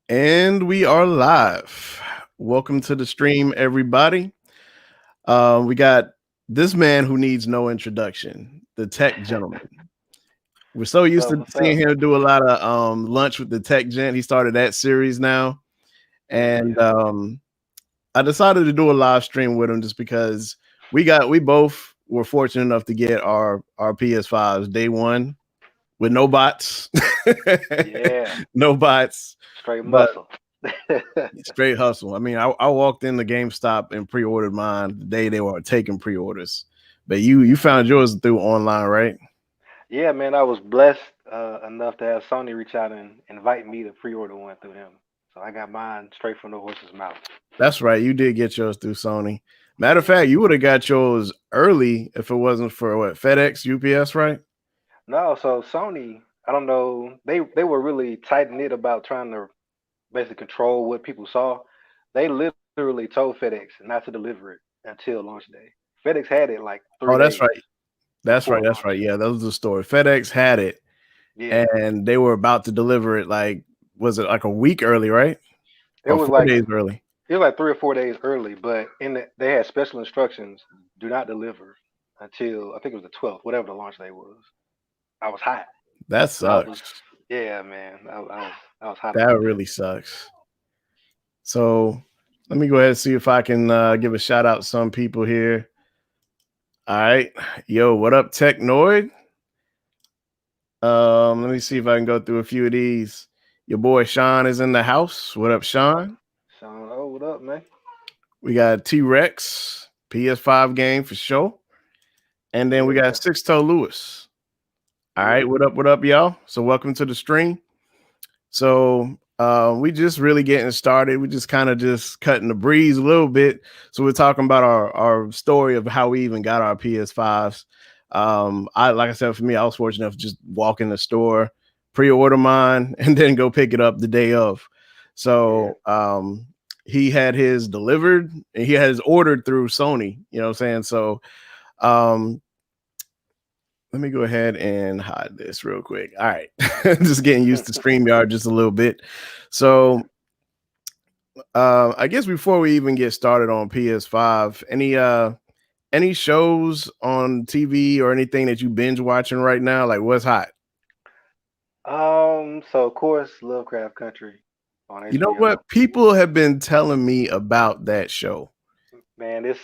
And we are live. Welcome to the stream, everybody. We got this man who needs no introduction, the tech gentleman. We're so What's used up? to What's seeing up? him do a lot of lunch with the Tech Gent. He started that series now, Yeah, and yeah. I decided to do a live stream with him just because we both were fortunate enough to get our PS5s day one with no bots, Yeah. no bots, Straight but muscle. straight hustle. I mean, I walked in the GameStop and pre-ordered mine the day they were taking pre-orders. But you found yours through online, right? Yeah, man, I was blessed enough to have Sony reach out and invite me to pre-order one through them. So I got mine straight from the horse's mouth. That's right. You did get yours through Sony. Matter of Yeah. fact, you would have got yours early if it wasn't for what FedEx, UPS, right? No, so Sony, I don't know, they were really tight knit about trying to basically control what people saw. They literally told FedEx not to deliver it until launch day. FedEx had it like three Oh, that's days right. That's before right. That's launch. right. Yeah, that was the story. FedEx had it, Yeah. and they were about to deliver it. Like, was it like a week early, right? It Or was 4 days early? it was like 3 or 4 days early, but they had special instructions: do not deliver until I think it was the 12th, whatever the launch day was. I was hot. That I was, sucks. yeah, man. I was hot That about that. really sucks. So let me go ahead and see if I can give a shout out to some people here. All right. Yo, what up, Technoid? Let me see if I can go through a few of these. Your boy Sean is in the house. What up, Sean? Sean, oh, what up, man? We got T-Rex, PS5 game for sure. And then we got Yeah, Six Toe Lewis. All yeah. right, what up, y'all? So welcome to the stream. So we just really getting started. We just kind of just cutting the breeze a little bit. So we're talking about our story of how we even got our PS5s. I like I said, for me, I was fortunate enough to just walk in the store, pre-order mine, and then go pick it up the day of. Yeah. So he had his delivered and he has ordered through Sony, you know what I'm saying? So um let me go ahead and hide this real quick. All right. Just getting used to StreamYard just a little bit. Yeah. So I guess before we even get started on PS5, any shows on TV or anything that you binge watching right now? Like what's hot? So of course, Lovecraft Country on You know HBO. what? People have been telling me about that show. Man, it's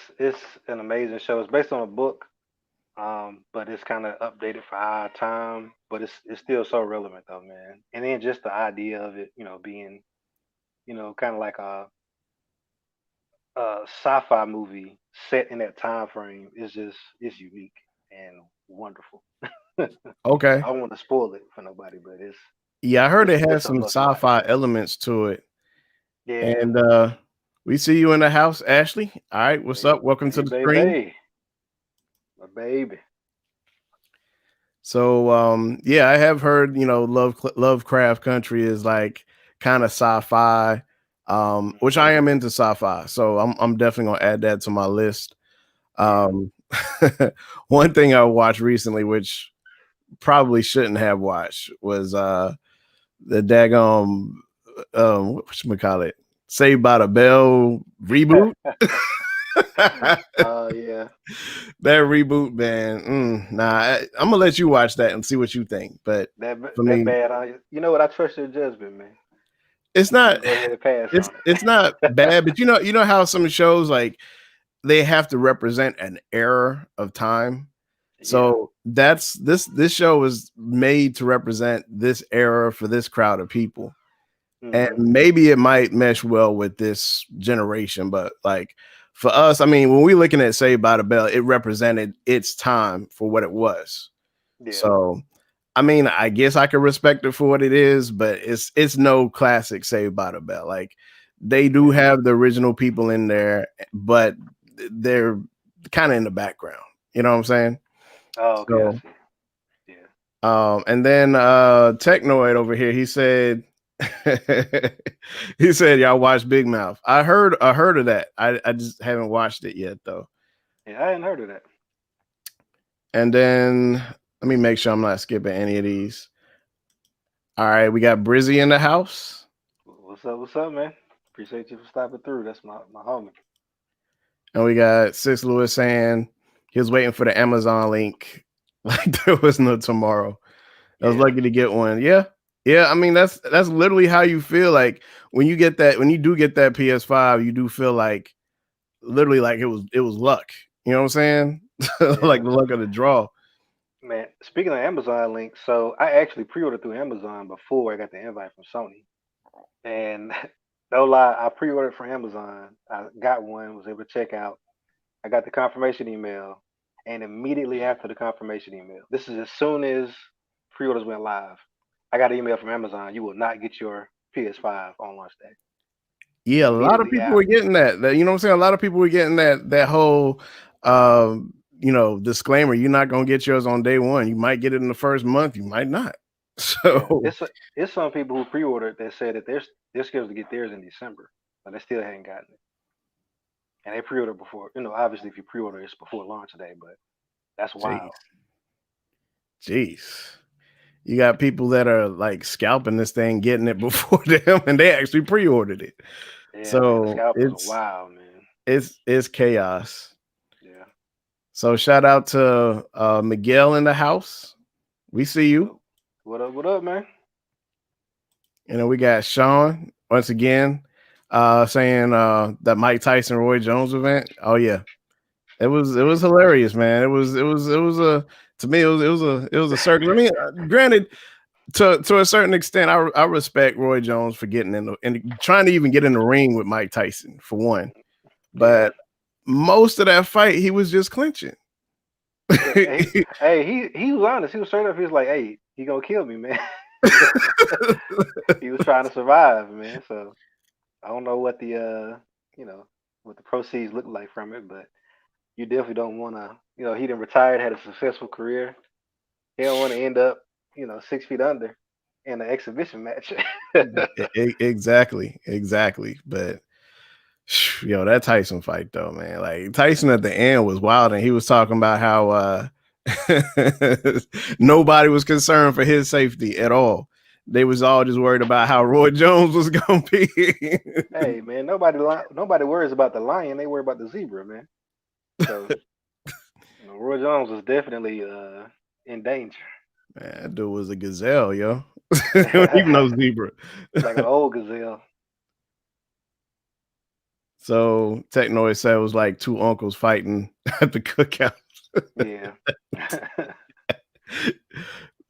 an amazing show. It's based on a book, but it's kind of updated for our time. But it's still so relevant though, man. And then just the idea of it, being kind of like a sci-fi movie set in that time frame is just it's unique and wonderful. I Okay. don't want to spoil it for nobody, but Yeah, I heard it has it's a some must watch. sci-fi elements to it. Yeah, And we see you in the house, Ashley. All right, what's hey, up? Welcome to hey, the stream. baby, my baby. So yeah, I have heard, Lovecraft Country is like kind of sci-fi, which Hmm. I am into sci-fi. So I'm definitely gonna add that to my list. Yeah. Um one thing I watched recently, which probably shouldn't have watched, was the daggone what should we call it? Saved by the Bell reboot. Yeah. That reboot, man. I'm gonna let you watch that and see what you think. But for That me, bad. You know what? I trust your judgment, man. it's I'm gonna not go ahead and pass on it's not it. bad. But you know how some shows like they have to represent an era of time. Yeah. So that's this show is made to represent this era for this crowd of people. And Hmm. maybe it might mesh well with this generation, but like for us, I mean, when we looking at Saved by the Bell, it represented its time for what it was. Yeah. So I mean, I guess I could respect it for what it is, but it's no classic Saved by the Bell. Like they do Yeah. have the original people in there, but they're kind of in the background. You know what I'm saying? Oh, okay. I So see. Yeah. and then Technoid over here, he said he said y'all watch Big Mouth. I heard of that. I just haven't watched it yet though. Yeah. I hadn't heard of that. And then let me make sure I'm not skipping any of these. All right, we got Brizzy in the house. What's up? What's up, man? Appreciate you for stopping through. That's my homie. And we got Six Lewis saying he was waiting for the Amazon link like there was no tomorrow. I was Yeah, lucky to get one. Yeah. Yeah. I mean, that's literally how you feel like when you get that, when you do get that PS5, you do feel like literally like it was luck. You know what I'm saying? yeah, Like the luck of the draw. man. Speaking of Amazon links, so I actually pre-ordered through Amazon before I got the invite from Sony, and no lie, I pre-ordered from Amazon. I got one, was able to check out. I got the confirmation email, and immediately after the confirmation email, this is as soon as pre-orders went live. I got an email from Amazon. You will not get your PS5 on launch day. Yeah, a lot of Immediately people were after. getting that. You know what I'm saying? A lot of people were getting that whole disclaimer. You're not gonna get yours on day one. You might get it in the first month, you might not. Yeah, So it's some people who pre-ordered that said that they're scheduled to get theirs in December, but they still hadn't gotten it. And they pre-ordered before. Obviously, if you pre-order, it's before launch day, but that's jeez. wild. Jeez. You got people that are like scalping this thing, getting it before them, and they actually pre-ordered it. Yeah, man, the So scalpers are it's wild, man. it's chaos. Yeah. So shout out to Miguel in the house. We see What you. up? What up, man? And then we got Sean once again saying that Mike Tyson Roy Jones event. Oh yeah. It was hilarious, man. It was a to me it was a circus. I mean, granted, to a certain extent, I respect Roy Jones for getting in and trying to even get in the ring with Mike Tyson for one, Yeah. but most of that fight he was just clinching. Yeah. He was honest. He was straight up. He was like, "Hey, he gonna kill me, man." He was trying to survive, man. So I don't know what you know, what the proceeds look like from it, but you definitely don't want to. He didn't retired, had a successful career. He don't want to end up, 6 feet under in an exhibition match. Exactly. But yo, that Tyson fight though, man. Like Tyson at the end was wild, and he was talking about how nobody was concerned for his safety at all. They was all just worried about how Roy Jones was gonna be. Hey, man, nobody worries about the lion. They worry about the zebra, man. So Roy Jones was definitely in danger, Man, that dude was a gazelle, yo. Even no zebra. like an old gazelle. So Technoid said it was like two uncles fighting at the cookout. Yeah.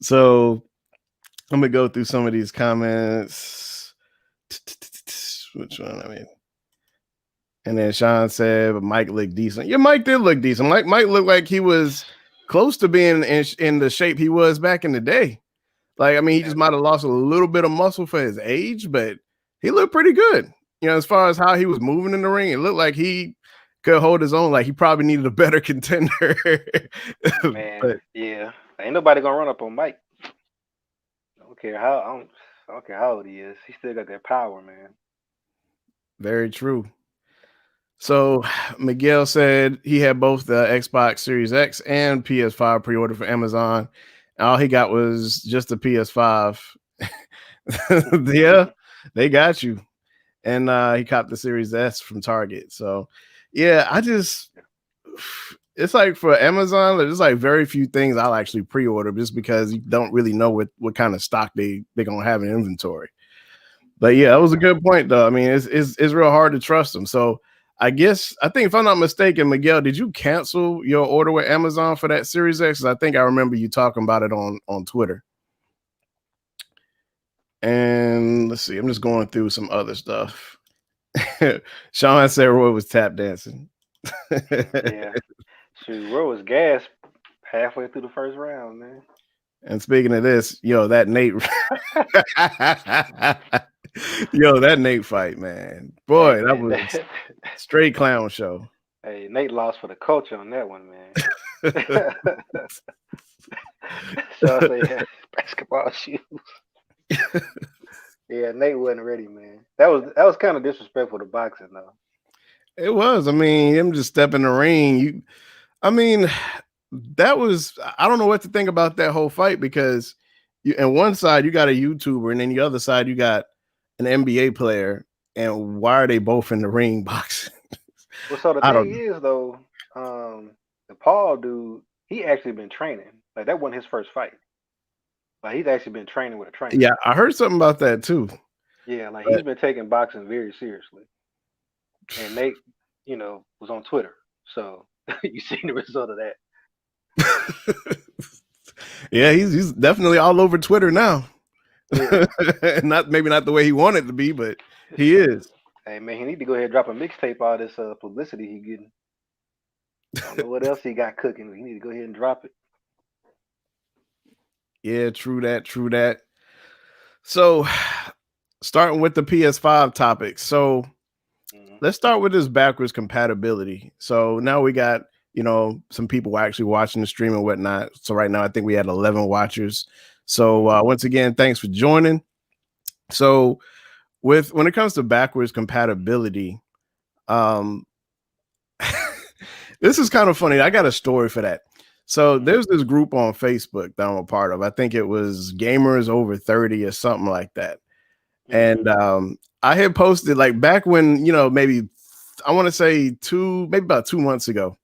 So I'm gonna go through some of these comments. Which one? I mean, and then Sean said, "But Mike looked decent." Yeah, Mike did look decent. Mike looked like he was close to being in the shape he was back in the day. Like, I mean, he just might have lost a little bit of muscle for his age, but he looked pretty good. As far as how he was moving in the ring, it looked like he could hold his own. Like he probably needed a better contender. Man, But yeah. Ain't nobody gonna run up on Mike. I don't care how old he is. He still got that power, man. very true. So Miguel said he had both the Xbox Series X and PS5 pre-ordered for Amazon. All he got was just the PS5. Yeah, they got you. And he copped the Series S from Target. So yeah, it's like for Amazon, there's like very few things I'll actually pre-order just because you don't really know what kind of stock they're gonna have in inventory. But yeah, that was a good point though. I mean, it's real hard to trust them. So I think if I'm not mistaken, Miguel, did you cancel your order with Amazon for that Series X? 'Cause I think I remember you talking about it on Twitter. And let's see, I'm just going through some other stuff. Sean said Roy was tap dancing. Yeah. Shoot, Roy was gas halfway through the first round, man. And speaking of this, that Nate, that Nate fight, man, boy, Hey, that man. was straight clown show. Hey, Nate lost for the culture on that one, man. So I say, yeah, basketball shoes. Yeah, Nate wasn't ready, man. That was kind of disrespectful to boxing, though. It was. I mean, him just step in the ring. I mean, that was. I don't know what to think about that whole fight because on one side you got a YouTuber, and then the other side you got an NBA player, and why are they both in the ring boxing? Well, so the I thing don't know. is though, the Paul dude, he actually been training. Like that wasn't his first fight. Like he's actually been training with a trainer. Yeah, I heard something about that too. Yeah, like he's But been taking boxing very seriously. And Nate, was on Twitter. So you seen the result of that. yeah, he's definitely all over Twitter now. Yeah. Not maybe not the way he wanted to be, but he is. Hey man, he need to go ahead and drop a mixtape. All this publicity he getting. I don't know what else he got cooking. He need to go ahead and drop it. Yeah, true that, true that. So, starting with the PS5 topic. So, Hmm. let's start with this backwards compatibility. So, now we got, some people actually watching the stream and whatnot. So, right now, I think we had 11 watchers. So, Hmm. once again, thanks for joining. So, when it comes to backwards compatibility, um, this is kind of funny. I got a story for that. So Hmm. there's this group on Facebook that I'm a part of. I think it was Gamers Over 30 or something like that. Hmm. And I had posted like back when, maybe I want to say maybe about 2 months ago,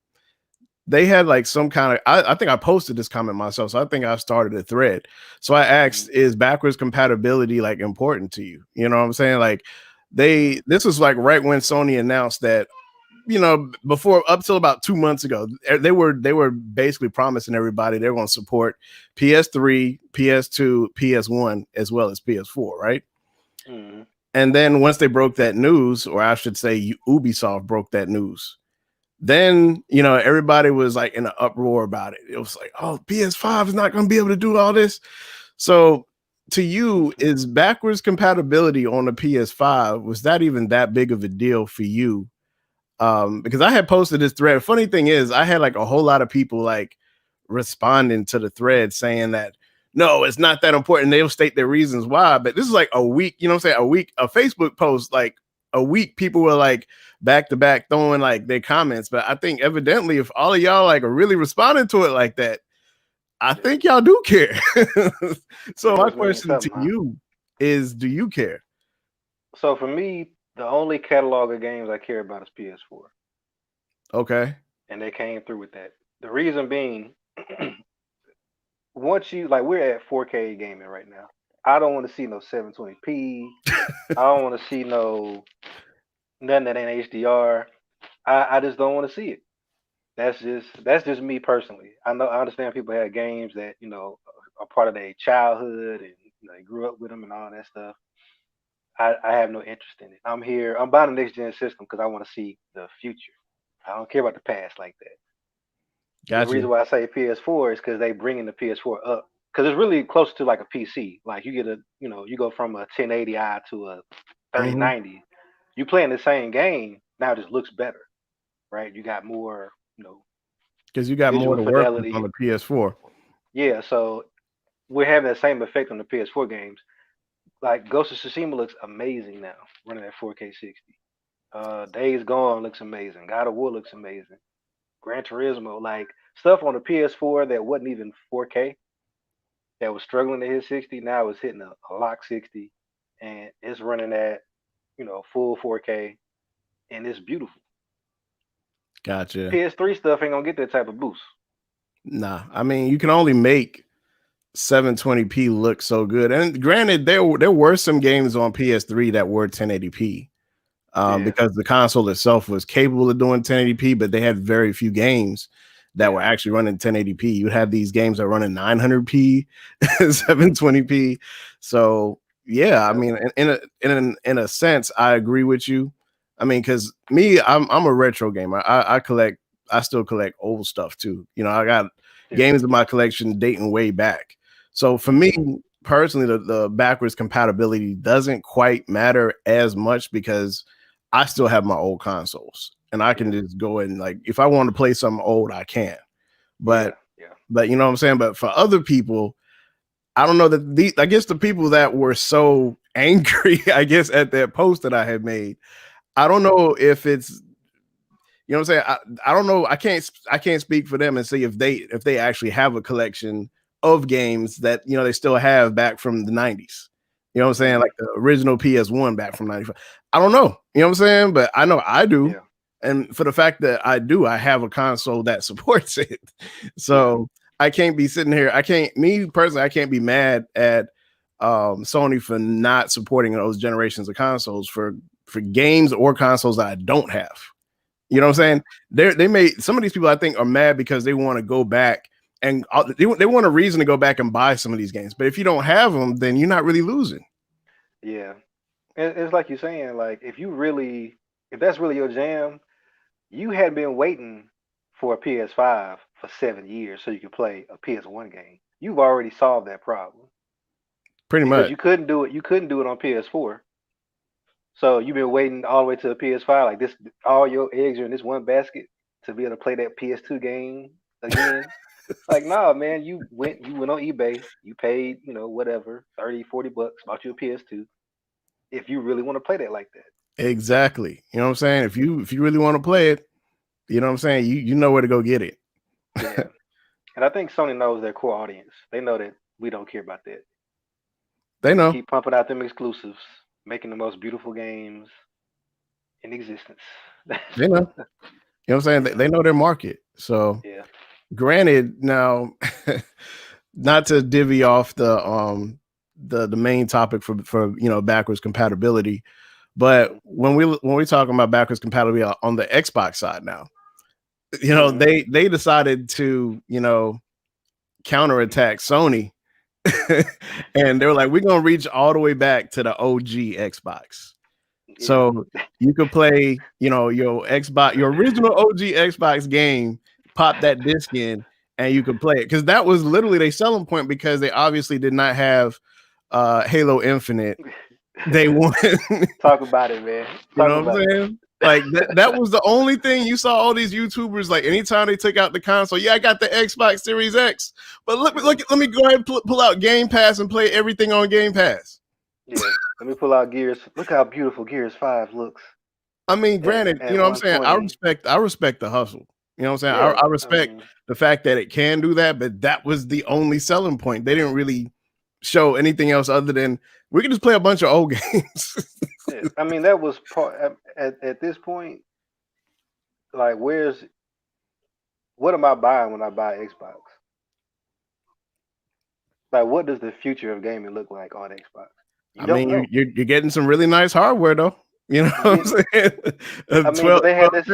they had like some kind of I think I posted this comment myself. So I think I started a thread. So I Hmm. asked, is backwards compatibility like important to you? You know what I'm saying? Like Hmm. this was like right when Sony announced that before up till about 2 months ago, they were basically promising everybody they're going to support PS3, PS2, PS1, as well as PS4, right? Hmm. And then once they broke that news, or I should say, Ubisoft broke that news, then everybody was like in an uproar about it. It was like, oh, PS5 is not going to be able to do all this. So, to you, is backwards compatibility on the PS5, was that even that big of a deal for you? Because I had posted this thread. Funny thing is, I had like a whole lot of people like responding to the thread saying that no, it's not that important. They'll state their reasons why. But this is like a week, you know what I'm saying? A week, a Facebook post, like a week, people were like back to back throwing like their comments. But I think evidently, if all of y'all like are really responding to it like that, I Yeah. think y'all do care. So It my must mean question to something, huh? you is, do you care? So for me, the only catalog of games I care about is PS4, Okay. and they came through with that. The reason being, once you like, we're at 4K gaming right now. I don't want to see no 720p. I don't want to see no nothing that ain't HDR. I just don't want to see it. That's just me personally. I understand people have games that are part of their childhood and they grew up with them and all that stuff. I have no interest in it. I'm here. I'm buying the next gen system because I want to see the future. I don't care about the past like that. The Gotcha. reason why I say PS4 is because they bringing the PS4 up because it's really close to like a PC. Like you get you go from a 1080i to a Mhm. 3090. You playing the same game now, it just looks better, right? You got more, Because you got more visual to work with on fidelity. the PS4. Yeah, so we're having that same effect on the PS4 games. Like Ghost of Tsushima looks amazing now, running at 4K 60. Days Gone looks amazing. God of War looks amazing. Gran Turismo, like stuff on the PS4 that wasn't even 4K, that was struggling to hit 60, now it's hitting a lock 60, and it's running at full 4K, and it's beautiful. Gotcha. PS3 stuff ain't gonna get that type of boost. Nah, I mean, you can only make 720p look so good. And granted, there were some games on PS3 that were 1080p, Yeah, because the console itself was capable of doing 1080p, but they had very few games that were yeah, actually running 1080p. You have these games that run in 900p, hmm, 720p. So yeah, I yep, mean, in a sense, I agree with you. I mean, because me, I'm a retro gamer. I still collect old stuff too. I got yeah, games in my collection dating way back. So for me hmm, personally, the backwards compatibility doesn't quite matter as much because I still have my old consoles and I can yeah, just go and like if I want to play something old, I can. yeah, But yeah, you know what I'm saying? But for other people, I don't know that I guess the people that were so angry, I guess, at that post that I had made, I don't know if it's what I'm saying. I don't know. I can't speak for them and see if they actually have a collection of games that they still have back from the 90s. You know what I'm saying? Like the original PS1 back from 95. I don't know. You know what I'm saying? But I know I do. Yeah. And for the fact that I do, I have a console that supports it. Yeah. So I can't be sitting here. Me personally, I can't be mad at Sony for not supporting those generations of consoles for games or consoles that I don't have. You know what I'm saying? They made some of these people I think are mad because they want to go back and they want a reason to go back and buy some of these games. But if you don't have them, then you're not really losing. Yeah. It's like you're saying, like if that's really your jam, you had been waiting for a PS5 for 7 years so you could play a PS1 game. You've already solved that problem Pretty because much. you couldn't do it. You couldn't do it on PS4. So you've been waiting all the way to the PS5, like this. All your eggs are in this one basket to be able to play that PS2 game again. Like, nah, man, you went on eBay, you paid, whatever, 30, $40, bought you a PS2. If you really want to play that like that. Exactly. You know what I'm saying? If you really want to play it, you know what I'm saying? You know where to go get it. Yeah. And I think Sony knows their core audience. They know that we don't care about that. They Just know. keep pumping out them exclusives, making the most beautiful games in existence. They know. You know what I'm saying? Yeah. They know their market. So Yeah. granted, now not to divvy off the main topic for backwards compatibility, but when we talking about backwards compatibility on the Xbox side now, Mm-hmm. they decided to counterattack Sony, and they were like, we're gonna reach all the way back to the OG Xbox. Yeah. So you could play, your Xbox, your original OG Xbox game, pop that disc in, and you could play it. Because that was literally their selling point, because they obviously did not have Halo Infinite. They won. Talk about it, man. You Talk know what about I'm it. saying? Like that was the only thing you saw all these YouTubers, like anytime they took out the console. Yeah, I got the Xbox Series X, but let me go ahead and pull out Game Pass and play everything on Game Pass. Yeah. Let me pull out Gears. Look how beautiful Gears 5 looks I mean, at, granted, at what I'm saying, I 120. respect the hustle. You know what I'm saying? Yeah. I I respect mean, the fact that it can do that, but that was the only selling point. They didn't really show anything else other than we can just play a bunch of old games. yeah. I mean, that was part at this point. Like, what am I buying when I buy Xbox? Like, what does the future of gaming look like on Xbox? You I don't mean, know. you're getting some really nice hardware though. You know You what get. I'm saying? I mean, but 12 they had this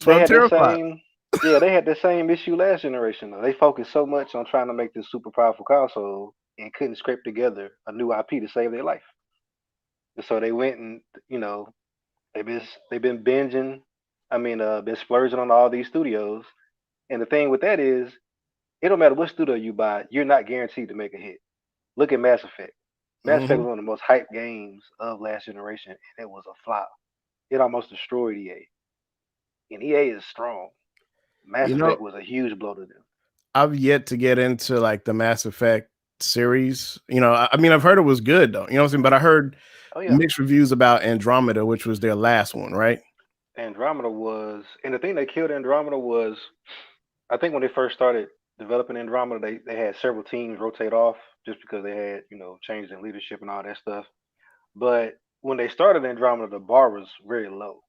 teraflop. same. Yeah, they had the same issue last generation though. They focused so much on trying to make this super powerful console and couldn't scrape together a new IP to save their life. And so they went and they've been they've been binging. I mean, been splurging on all these studios. And the thing with that is, it don't matter what studio you buy, you're not guaranteed to make a hit. Look at Mass Effect. Mass Effect Mhm. was one of the most hyped games of last generation, and it was a flop. It almost destroyed EA. And EA is strong. Mass You know, Effect was a huge blow to them. I've yet to get into like the Mass Effect series. I mean, I've heard it was good though. You know what I'm saying? But I heard Oh yeah, mixed reviews about Andromeda, which was their last one, right? Andromeda was, and the thing that killed Andromeda was, I think when they first started developing Andromeda, they had several teams rotate off just because they had changes in leadership and all that stuff. But when they started Andromeda, the bar was very low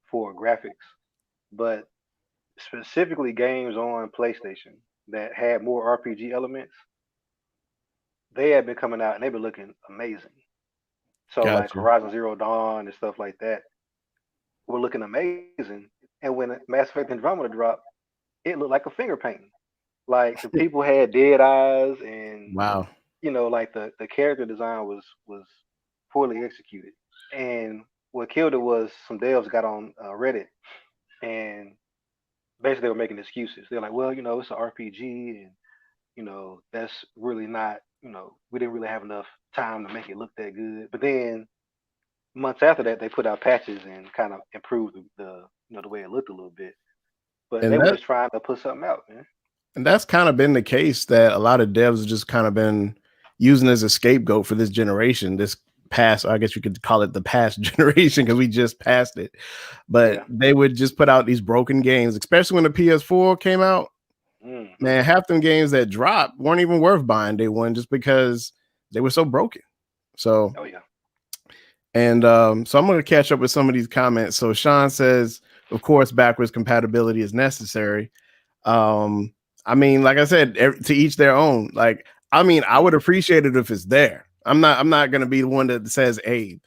for graphics. But specifically games on PlayStation that had more RPG elements, they had been coming out and they've been looking amazing. So like Gotcha. Horizon Zero Dawn and stuff like that were looking amazing. And when Mass Effect Andromeda dropped, it looked like a finger painting. Like the people had dead eyes, and Wow. like the character design was poorly executed. And what killed it was some devs got on Reddit and basically they were making excuses. They're like, well, it's an RPG, and that's really not, we didn't really have enough time to make it look that good. But then months after that, they put out patches and kind of improved the way it looked a little bit. But And they were that just trying to put something out, man. and that's kind of been the case, that a lot of devs have just kind of been using as a scapegoat for this generation, this past, I guess you could call it the past generation because we just passed it. But Yeah. they would just put out these broken games, especially when the PS4 came out. Hmm. Man, half them games that dropped weren't even worth buying day one just because they were so broken. So, Oh yeah. and so I'm going to catch up with some of these comments. So Sean says, of course, backwards compatibility is necessary. Um, I mean, like I said, to each their own. Like, I mean, I would appreciate it if it's there. I'm not going to be the one that says, "Hey,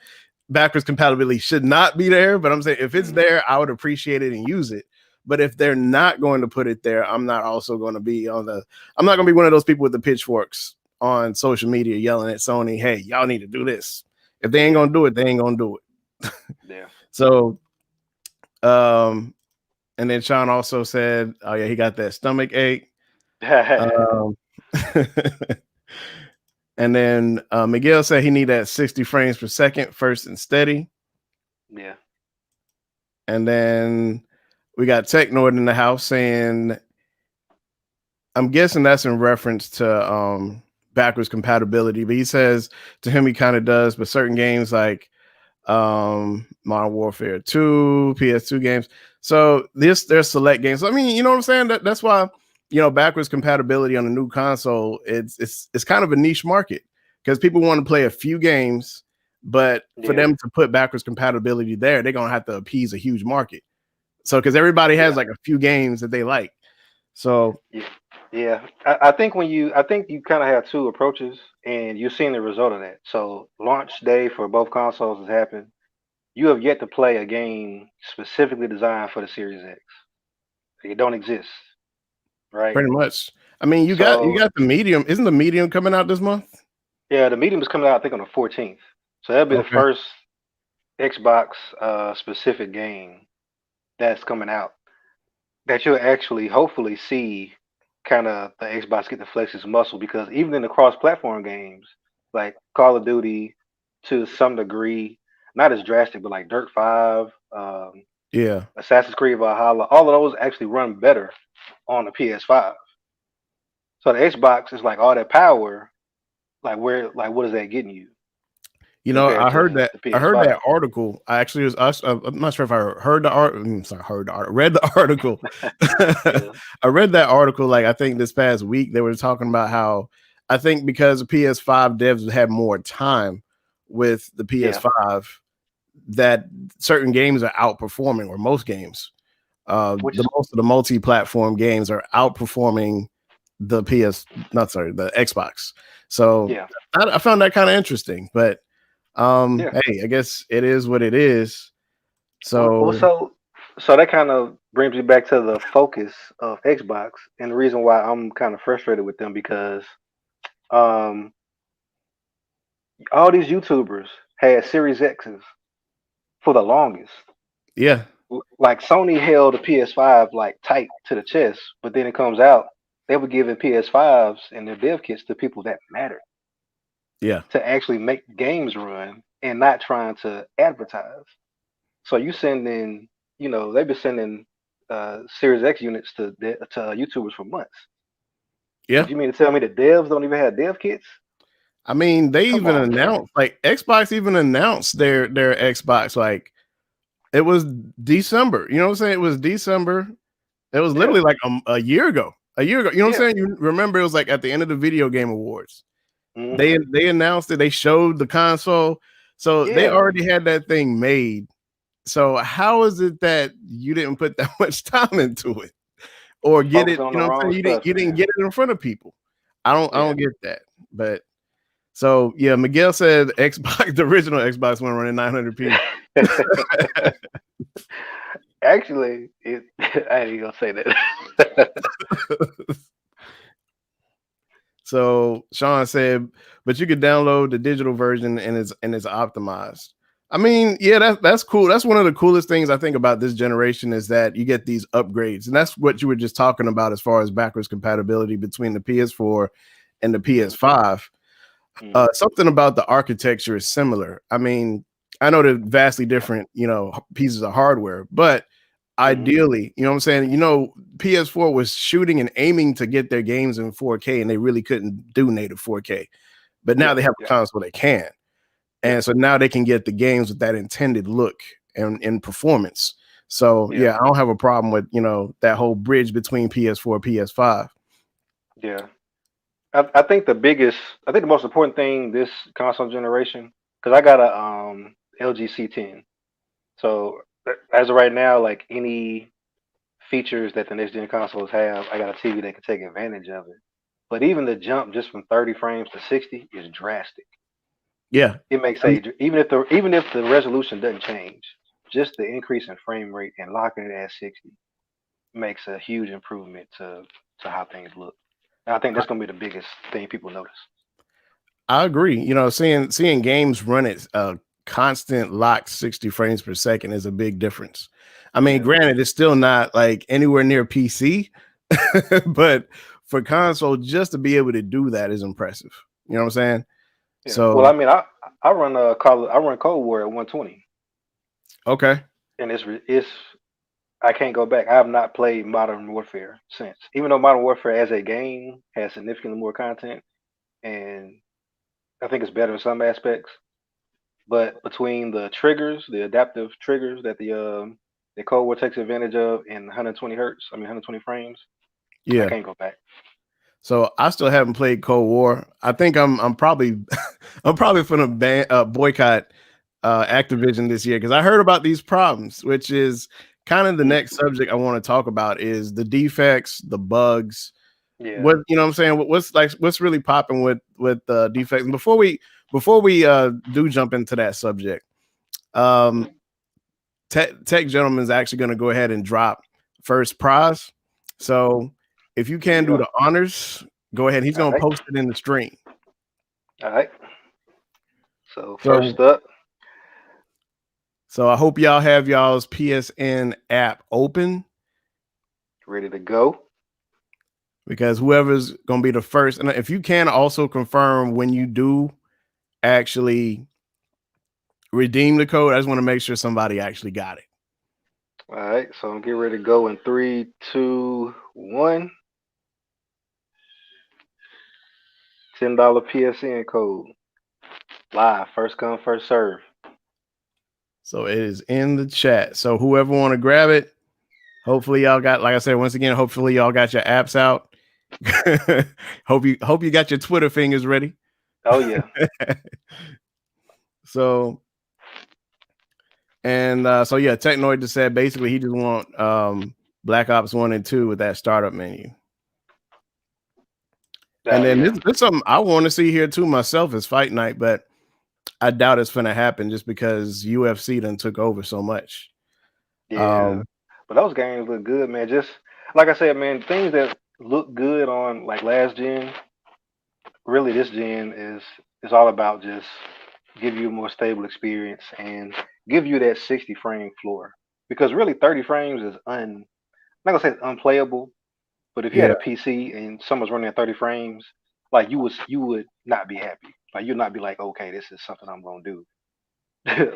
backwards compatibility should not be there." But I'm saying if it's there, I would appreciate it and use it. But if they're not going to put it there, I'm not also going to be on the. I'm not going to be one of those people with the pitchforks on social media yelling at Sony, "Hey, y'all need to do this." If they ain't gonna do it, they ain't gonna do it. Yeah. So, and then Sean also said, "Oh yeah, he got that stomach ache." Um, and then Miguel said he need that 60 frames per second first and steady. Yeah. And then we got Tech Nord in the house saying, I'm guessing that's in reference to backwards compatibility, but he says to him he kind of does, but certain games like Modern Warfare 2, PS2 games. So there's select games. So, I mean, you know what I'm saying? That's why, backwards compatibility on a new console, it's kind of a niche market because people want to play a few games, but for Yeah. them to put backwards compatibility there, they're gonna have to appease a huge market. So because everybody has Yeah. like a few games that they like. So Yeah. Yeah. I think you kind of have two approaches, and you're seeing the result of that. So launch day for both consoles has happened. You have yet to play a game specifically designed for the Series X. It don't exist, right? pretty much. I mean, you So got the medium. Isn't the medium coming out this month? yeah, the medium is coming out I think on the 14th. So that'll be the Okay. first Xbox specific game that's coming out that you'll actually hopefully see kind of the Xbox get to flex its muscle because even in the cross-platform games like Call of Duty to some degree, not as drastic, but like Dirt 5, Yeah. Assassin's Creed Valhalla, all of those actually run better on the PS5. So the Xbox is like all that power, like what is that getting you compared I heard to that. the I heard PS5? that article. I actually I'm not sure if I heard the art. Sorry, heard the art. Read the article. Yeah, I read that article. Like I think this past week they were talking about how I think because the PS5 devs had more time with the yeah, PS5 that certain games are outperforming, or most games. which The is most of the multi-platform games are outperforming the the Xbox. So yeah, I found that kind of interesting, but yeah. hey, I guess it is what it is. Well, So so that kind of brings me back to the focus of Xbox and the reason why I'm kind of frustrated with them because um all these YouTubers had Series X's for the longest. yeah, Like Sony held the PS5 like tight to the chest, but then it comes out they were giving PS5s and their dev kits to people that matter yeah, to actually make games run and not trying to advertise. So you sending, they've been sending Series X units to YouTubers for months. yeah. But you mean to tell me the devs don't even have dev kits? I mean, they Come even on, bro. announced like Xbox even announced their Xbox like it was December. You know what I'm saying? It was December. It was Yeah, literally like a year ago. A year ago. You know what I'm yeah, saying? You remember it was like at the end of the video game awards. hmm They announced it. They showed the console. So they yeah. already had that thing made. So how is it that you didn't put that much time into it or get Focus it? on You the know what I'm wrong saying? stuff, You didn't man. get it in front of people. I Yeah. don't get that. But so yeah, Miguel said Xbox, the original Xbox one running 900p. Actually, I ain't even gonna say that. So Sean said, but you could download the digital version and it's optimized. I mean, yeah, that's cool. That's one of the coolest things I think about this generation is that you get these upgrades, and that's what you were just talking about as far as backwards compatibility between the PS4 and the hmm PS5. hmm Something about the architecture is similar. I mean, I know they're vastly different, pieces of hardware, but hmm ideally, you know what I'm saying? PS4 was shooting and aiming to get their games in 4K, and they really couldn't do native 4K. But now Yeah, they have a yeah, console that can. yeah, And so now they can get the games with that intended look and performance. So yeah, yeah, I don't have a problem with, that whole bridge between PS4 and PS5. yeah. I think I think the most important thing this console generation, because I got a LG C10. So as of right now, like any features that the next gen consoles have, I got a TV that can take advantage of it. But even the jump just from 30 frames to 60 is drastic. Yeah. It makes I mean, even if the resolution doesn't change, just the increase in frame rate and locking it at 60 makes a huge improvement to how things look. And I think that's gonna be the biggest thing people notice. I agree. Seeing games run at constant locked 60 frames per second is a big difference. I mean, Yeah, granted, it's still not like anywhere near PC, but for console, just to be able to do that is impressive. You know what I'm saying? yeah. Well, So, I mean, I run Cold War at 120, okay. and it's I can't go back. I have not played Modern Warfare since, even though Modern Warfare as a game has significantly more content, and I think it's better in some aspects. But between the triggers, the adaptive triggers that the Cold War takes advantage of in 120 hertz, I mean 120 frames, I Yeah. can't go back. So I still haven't played Cold War. I think I'm probably I'm probably gonna boycott Activision this year because I heard about these problems, which is kind of the Mm, next subject I want to talk about is the defects, the bugs. yeah, What you know what I'm saying? What's really popping with defects? And before we do jump into that subject, um Tech Gentleman is actually going to go ahead and drop first prize. So if you there can you do go. the honors, go ahead. He's All going to right, post it in the stream. all right. So So first up, so I hope y'all have y'all's PSN app open ready to go. because whoever's going to be the first, and if you can also confirm when you do actually redeem the code, I just want to make sure somebody actually got it. All right, so get ready to go in three, two, one. $10 PSN code. Live, first come, first serve. So it is in the chat. So whoever want to grab it, hopefully y'all got, like I said, once again, hopefully y'all got your apps out. hope you got your Twitter fingers ready. Oh yeah, So so yeah, Technoid just said basically he just want Black Ops 1 and 2 with that startup menu. And then yeah, this something I want to see here too myself is Fight Night, but I doubt it's gonna happen just because UFC done took over so much. yeah. Um, But those games look good, man. Just like I said, man, things that look good on like last gen, really this gen is all about just give you a more stable experience and give you that 60 frame floor. Because really 30 frames is I'm not gonna say it's unplayable, but if you had yeah, a PC and someone's running at 30 frames, like you would not be happy. Like you'd not be like, okay, this is something I'm gonna do.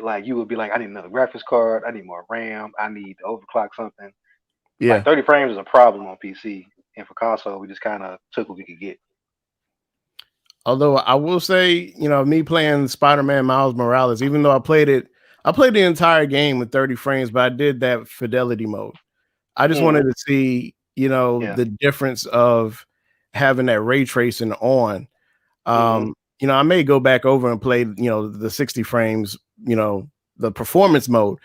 Like you would be like, I need another graphics card, I need more RAM, I need to overclock something. Like yeah. 30 frames is a problem on PC, and for console, we just kind of took what we could get. Although I will say, me playing Spider-Man Miles Morales, even though I played the entire game with 30 frames, but I did that fidelity mode. I just wanted Hmm. to see, Yeah. the difference of having that ray tracing on. Hmm. I may go back over and play, the 60 frames, the performance mode,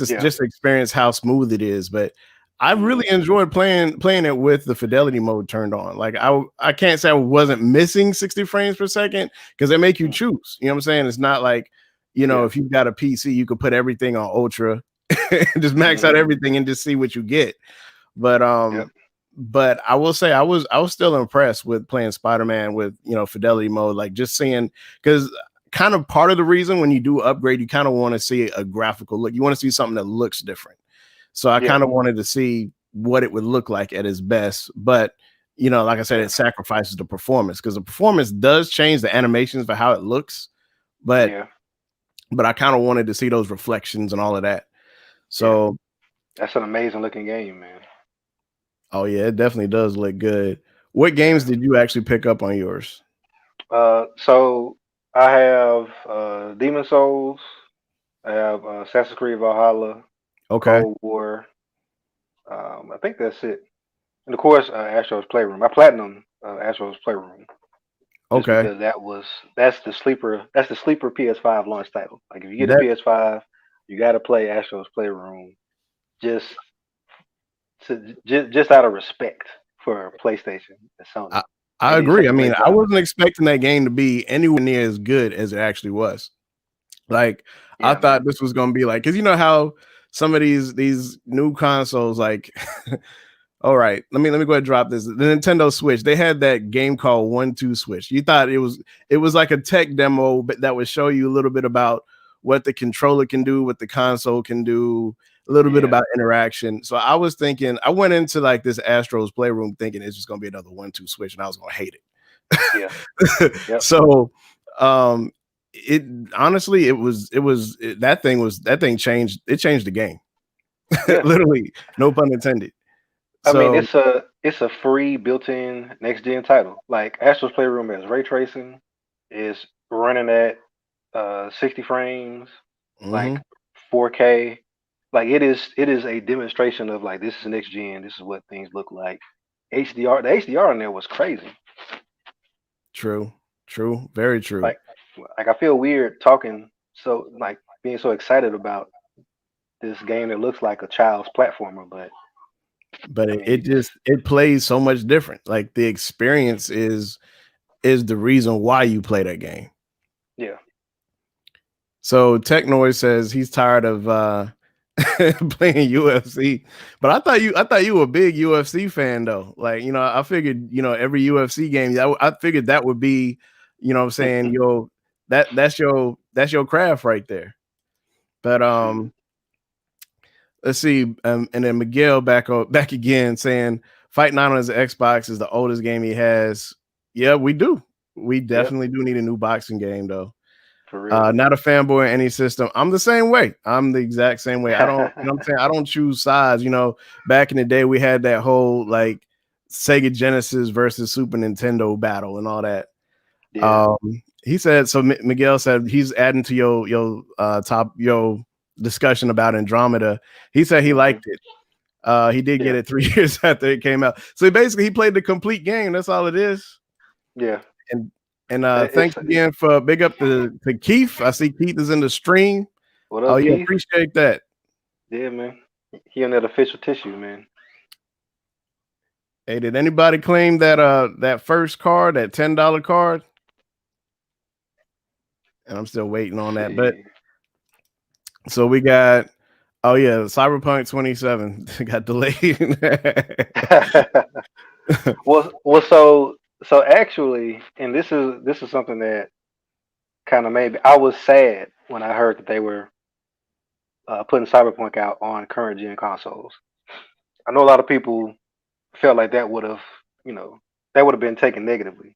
Yeah. just to experience how smooth it is. But I Hmm. really enjoyed playing it with the fidelity mode turned on. Like I can't say I wasn't missing 60 frames per second because they make you Hmm. choose. You know what I'm saying? It's not like, Yeah. if you've got a PC, you could put everything on ultra and just max out Hmm. everything and just see what you get. But Yep. I will say I was still impressed with playing Spider-Man with fidelity mode, like just seeing because kind of part of the reason when you do upgrade, you kind of want to see a graphical look. You want to see something that looks different. So I Yeah. kind of wanted to see what it would look like at its best. But like I said, Yeah. it sacrifices the performance because the performance does change the animations for how it looks. But Yeah. I kind of wanted to see those reflections and all of that. Yeah. So That's an amazing looking game, man. oh yeah, it definitely does look good. What games Yeah. did you actually pick up on yours? So I have Demon Souls. I have Assassin's Creed Valhalla, Okay. Cold War. I think that's it. And of course, Astro's Playroom. I platinum Astro's Playroom. just Okay. because that's the sleeper PS5 launch title. Like if you get a That PS5, you got to play Astro's Playroom just just out of respect for PlayStation and I, Sony. They I did agree. such I a mean, great I job. wasn't expecting that game to be anywhere near as good as it actually was. Like, I Yeah, thought man. this was gonna be like, because you know how some of these new consoles, like, all right, let me go ahead and drop this. The Nintendo Switch, they had that game called 1-2 Switch. You thought it was like a tech demo, but that would show you a little bit about what the controller can do, what the console can do, a little bit Yeah, about interaction. So I was thinking, I went into like this Astro's Playroom thinking it's just gonna be another 1-2 Switch, and I was gonna hate yeah, it. yep, So it honestly, that thing changed the game. yeah. Literally, no pun intended. I mean, So it's a free built-in next-gen title. Like Astro's Playroom has ray tracing, is running at 60 frames, like mhm, 4K. Like it is a demonstration of like this is next gen. This is what things look like. HDR, the HDR in there was crazy. true, true, very true. Like like I feel weird talking so like being so excited about this game that looks like a child's platformer, but But I it, mean it you just just it plays so much different. Like the experience is the reason why you play that game. yeah. So Tech Noise says he's tired of playing UFC. But I thought you were a big UFC fan though. Like, I figured, every UFC game, I figured that would be, what I'm saying, that's your craft right there. But Shoot. let's see. And then Miguel back again saying Fight Night on his Xbox is the oldest game he has. Yeah, we do. We Yep, definitely do need a new boxing game though. for real. Not a fanboy in any system. I'm the same way. I'm the exact same way. I don't, what I'm saying? I don't choose sides. Back in the day, we had that whole like Sega Genesis versus Super Nintendo battle and all that. Yeah. Um, he said so. Miguel said he's adding to your discussion about Andromeda. He said he Hmm. liked it. He did get Yeah. it 3 years after it came out. So basically, he played the complete game. That's all it is. Yeah. And It's thanks again for big up to Keith. I see Keith is in the stream. what Oh up, yeah, Keith? appreciate that. Yeah, man. He on that official tissue, man. Hey, did anybody claim that first card, that $10 card? And I'm still waiting on that. But See. so we got oh yeah, Cyberpunk 27 got delayed. well, so actually, and this is something that kind of made me. I was sad when I heard that they were putting Cyberpunk out on current gen consoles. I know a lot of people felt like you know, that would have been taken negatively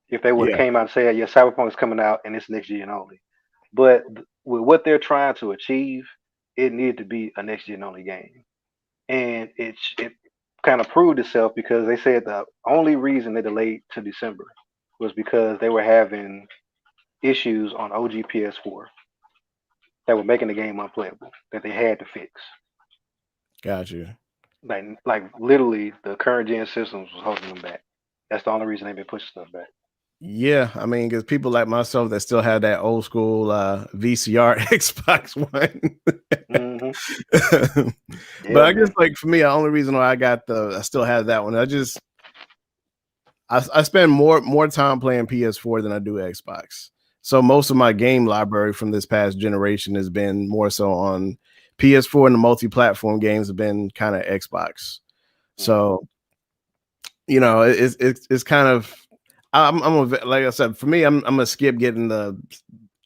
if they would have Yeah, came out and said, "Yeah, Cyberpunk is coming out and it's next gen only." But with what they're trying to achieve, it needed to be a next gen only game, and it kind of proved itself because they said the only reason they delayed to December was because they were having issues on OG PS4 that were making the game unplayable that they had to fix. got you. Like literally, the current gen systems was holding them back. That's the only reason they've been pushing stuff back. Yeah, I mean, because people like myself that still have that old school VCR Xbox One. Hmm. But Yeah, I guess man. like for me, the only reason why I still have that one, I spend more time playing PS4 than I do Xbox. So most of my game library from this past generation has been more so on PS4, and the multi-platform games have been kind of Xbox. Hmm. So it's kind of like I said, for me, I'm gonna skip getting the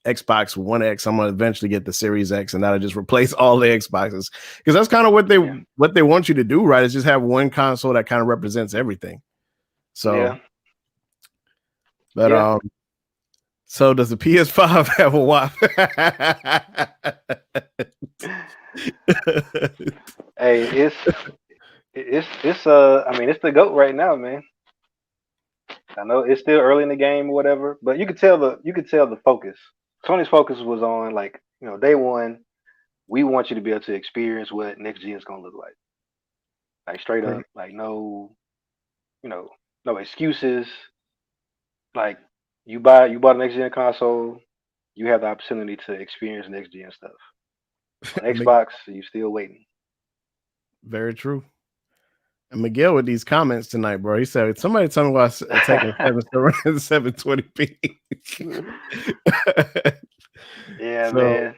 Xbox One X. I'm gonna eventually get the Series X, and that'll just replace all the Xboxes because that's kind of Yeah, what they want you to do, right? Is just have one console that kind of represents everything. So, yeah, but yeah. so does the PS5 have a Wi-Fi? Hey, it's I mean it's the goat right now, man. I know it's still early in the game or whatever, but you could tell the focus. Sony's focus was on like day one. We want you to be able to experience what next gen is gonna look like straight Right. up, like no, you know, no excuses. Like you bought a next gen console, you have the opportunity to experience next gen stuff. On Xbox, you still waiting. Very true. And Miguel with these comments tonight, bro. He said, "Somebody tell me why taking 720p." Yeah, So, man.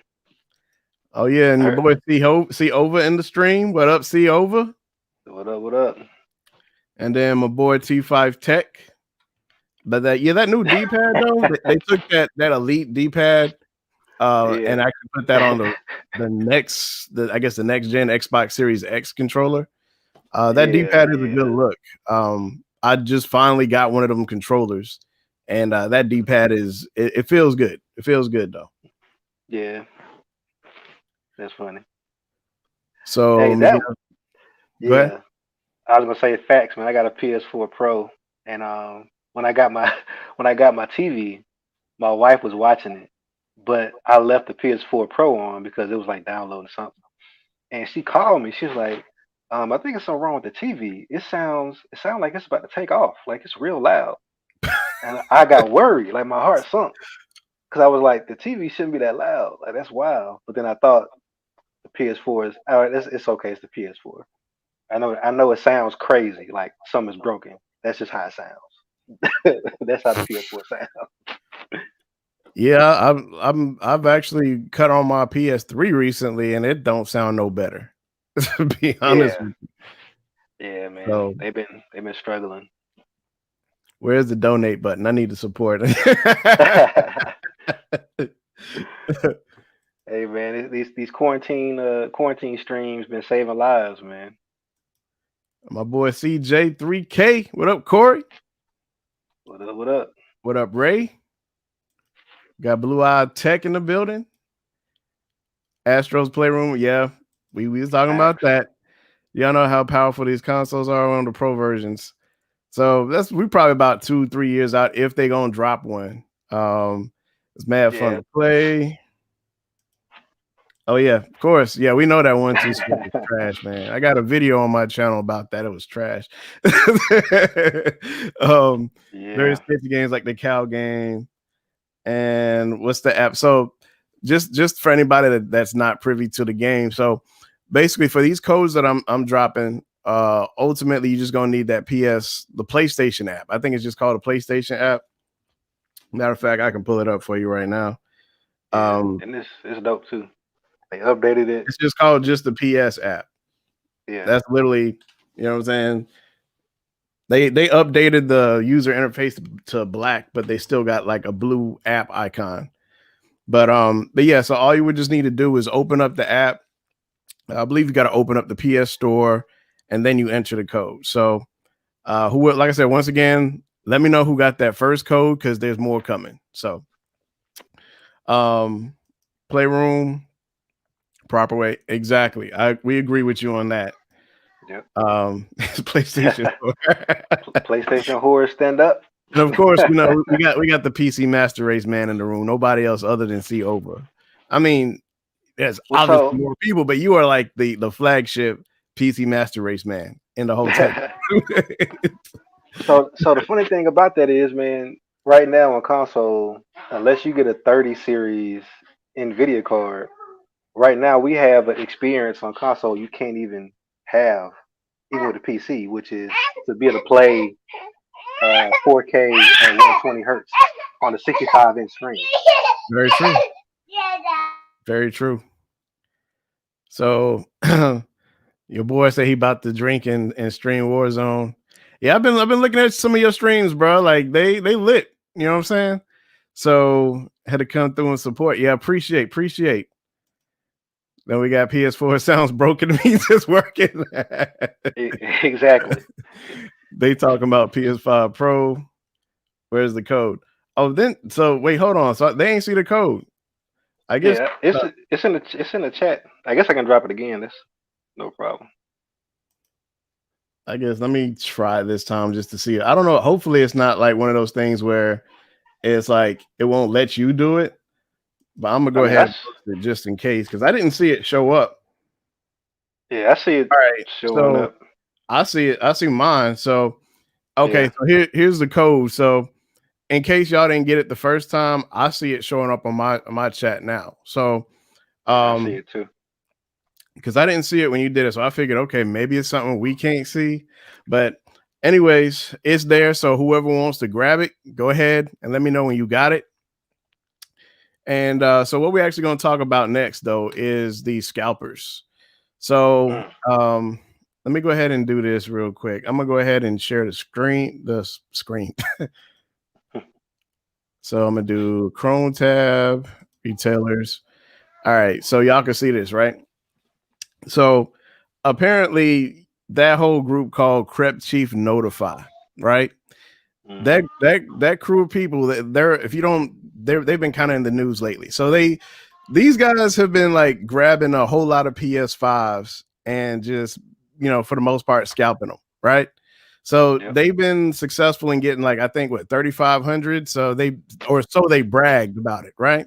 oh yeah, and I your heard, boy see over in the stream. What up, see over? what up? What up? And then my boy T5 Tech. But that new D-pad though, they took that elite D-pad and Yeah. actually put that on I guess the next gen Xbox Series X controller. That Yeah, D-pad is a good yeah, look. I just finally got one of them controllers, and that D-pad it feels good. It feels good though. yeah. That's funny. So Hey, Miguel, that go ahead. yeah. I was gonna say facts, man. I got a PS4 Pro, and when I got my when I got my TV, my wife was watching it, but I left the PS4 Pro on because it was like downloading something. And she called me. She was like, I think it's something wrong with the TV. It sounds like it's about to take off. Like it's real loud." And I got worried. Like my heart sunk because I was like, the TV shouldn't be that loud. Like that's wild. But then I thought the PS4 is all right. It's okay. It's the PS4. I know it sounds crazy, like something's broken. That's just how it sounds. That's how the PS4 sounds. Yeah, I've actually cut on my PS3 recently, and it don't sound no better. To be honest Yeah, with you. yeah, man. So They've been struggling. where's the donate button? I need to support. Hey, man, these quarantine streams been saving lives, man. My boy CJ3K. What up, Corey? What up? What up? What up, Ray? Got Blue Eye Tech in the building. Astros Playroom. Yeah, we was talking about Facts. that. Y'all know how powerful these consoles are on the pro versions. So we probably about 2-3 years out if they gonna drop one. It's mad fun Yeah. to play. Oh yeah, of course. Yeah, we know that 1-2 switch is trash, man. I got a video on my channel about that. It was trash. um, Various Yeah. safety games like the cow game and what's the app? So just for anybody that's not privy to the game. So basically for these codes that I'm dropping, ultimately you're just gonna need the PlayStation app. I think it's just called a PlayStation app. Matter of fact, I can pull it up for you right now. Yeah. And it's dope too. They updated it. It's just called just the PS app. Yeah. That's literally, you know what I'm saying? They updated the user interface to black, but they still got like a blue app icon. But yeah, so all you would just need to do is open up the app. I believe you got to open up the PS store and then you enter the code. So like I said, once again, let me know who got that first code because there's more coming. So Playroom, proper way. Exactly. We agree with you on that. Yep. PlayStation. PlayStation horror stand up. And of course, we got the PC Master Race man in the room. Nobody else other than C Over. I mean, there's Well, obviously more people, but you are like the flagship PC Master Race man in the whole tech. so the funny thing about that is, man, right now on console, unless you get a 30 series NVIDIA card, right now we have an experience on console you can't even have, even with a PC, which is to be able to play 4K and 120 hertz on a 65-inch screen. Very true. Very true. So your boy said he about to drink and stream Warzone. Yeah, I've been looking at some of your streams, bro. Like they lit. You know what I'm saying? So had to come through and support. Yeah, appreciate. Then we got PS4. Sounds broken to me. Just working. Exactly. They talking about PS5 Pro. Where's the code? Oh, then so wait, hold on. So they ain't see the code. I guess Yeah, it's in the chat. I guess I can drop it again. That's no problem. let me try this time just to see it. I don't know. Hopefully it's not like one of those things where it's like it won't let you do it. But I'm gonna I go mean, ahead and post it just in case because I didn't see it show up. I see it. All right. Showing up. All right. So I see it. I see mine. So okay. So here's the code. So basically for these codes that I'm dropping, ultimately you're just gonna need the PS the PlayStation app. I think it's just called a PlayStation app. Yeah. in case y'all didn't get it the first time, I see it showing up on my chat now. So Yeah, I see it too. because I didn't see it when you did it, so I figured, okay, maybe it's something we can't see. But anyways, it's there. So whoever wants to grab it, go ahead and let me know when you got it. And so what we're actually going to talk about next, though, is the scalpers. So let me go ahead and do this real quick. I'm gonna go ahead and share the screen. So I'm gonna do Chrome tab, retailers. All right, so y'all can see this, right? So apparently that whole group called Crep Chief Notify, right? That crew of people that they're if you don't they've been kind of in the news lately. So these guys have been like grabbing a whole lot of PS5s and just for the most part scalping them, right? So they've been successful in getting like I think what 3,500. So they bragged about it, right?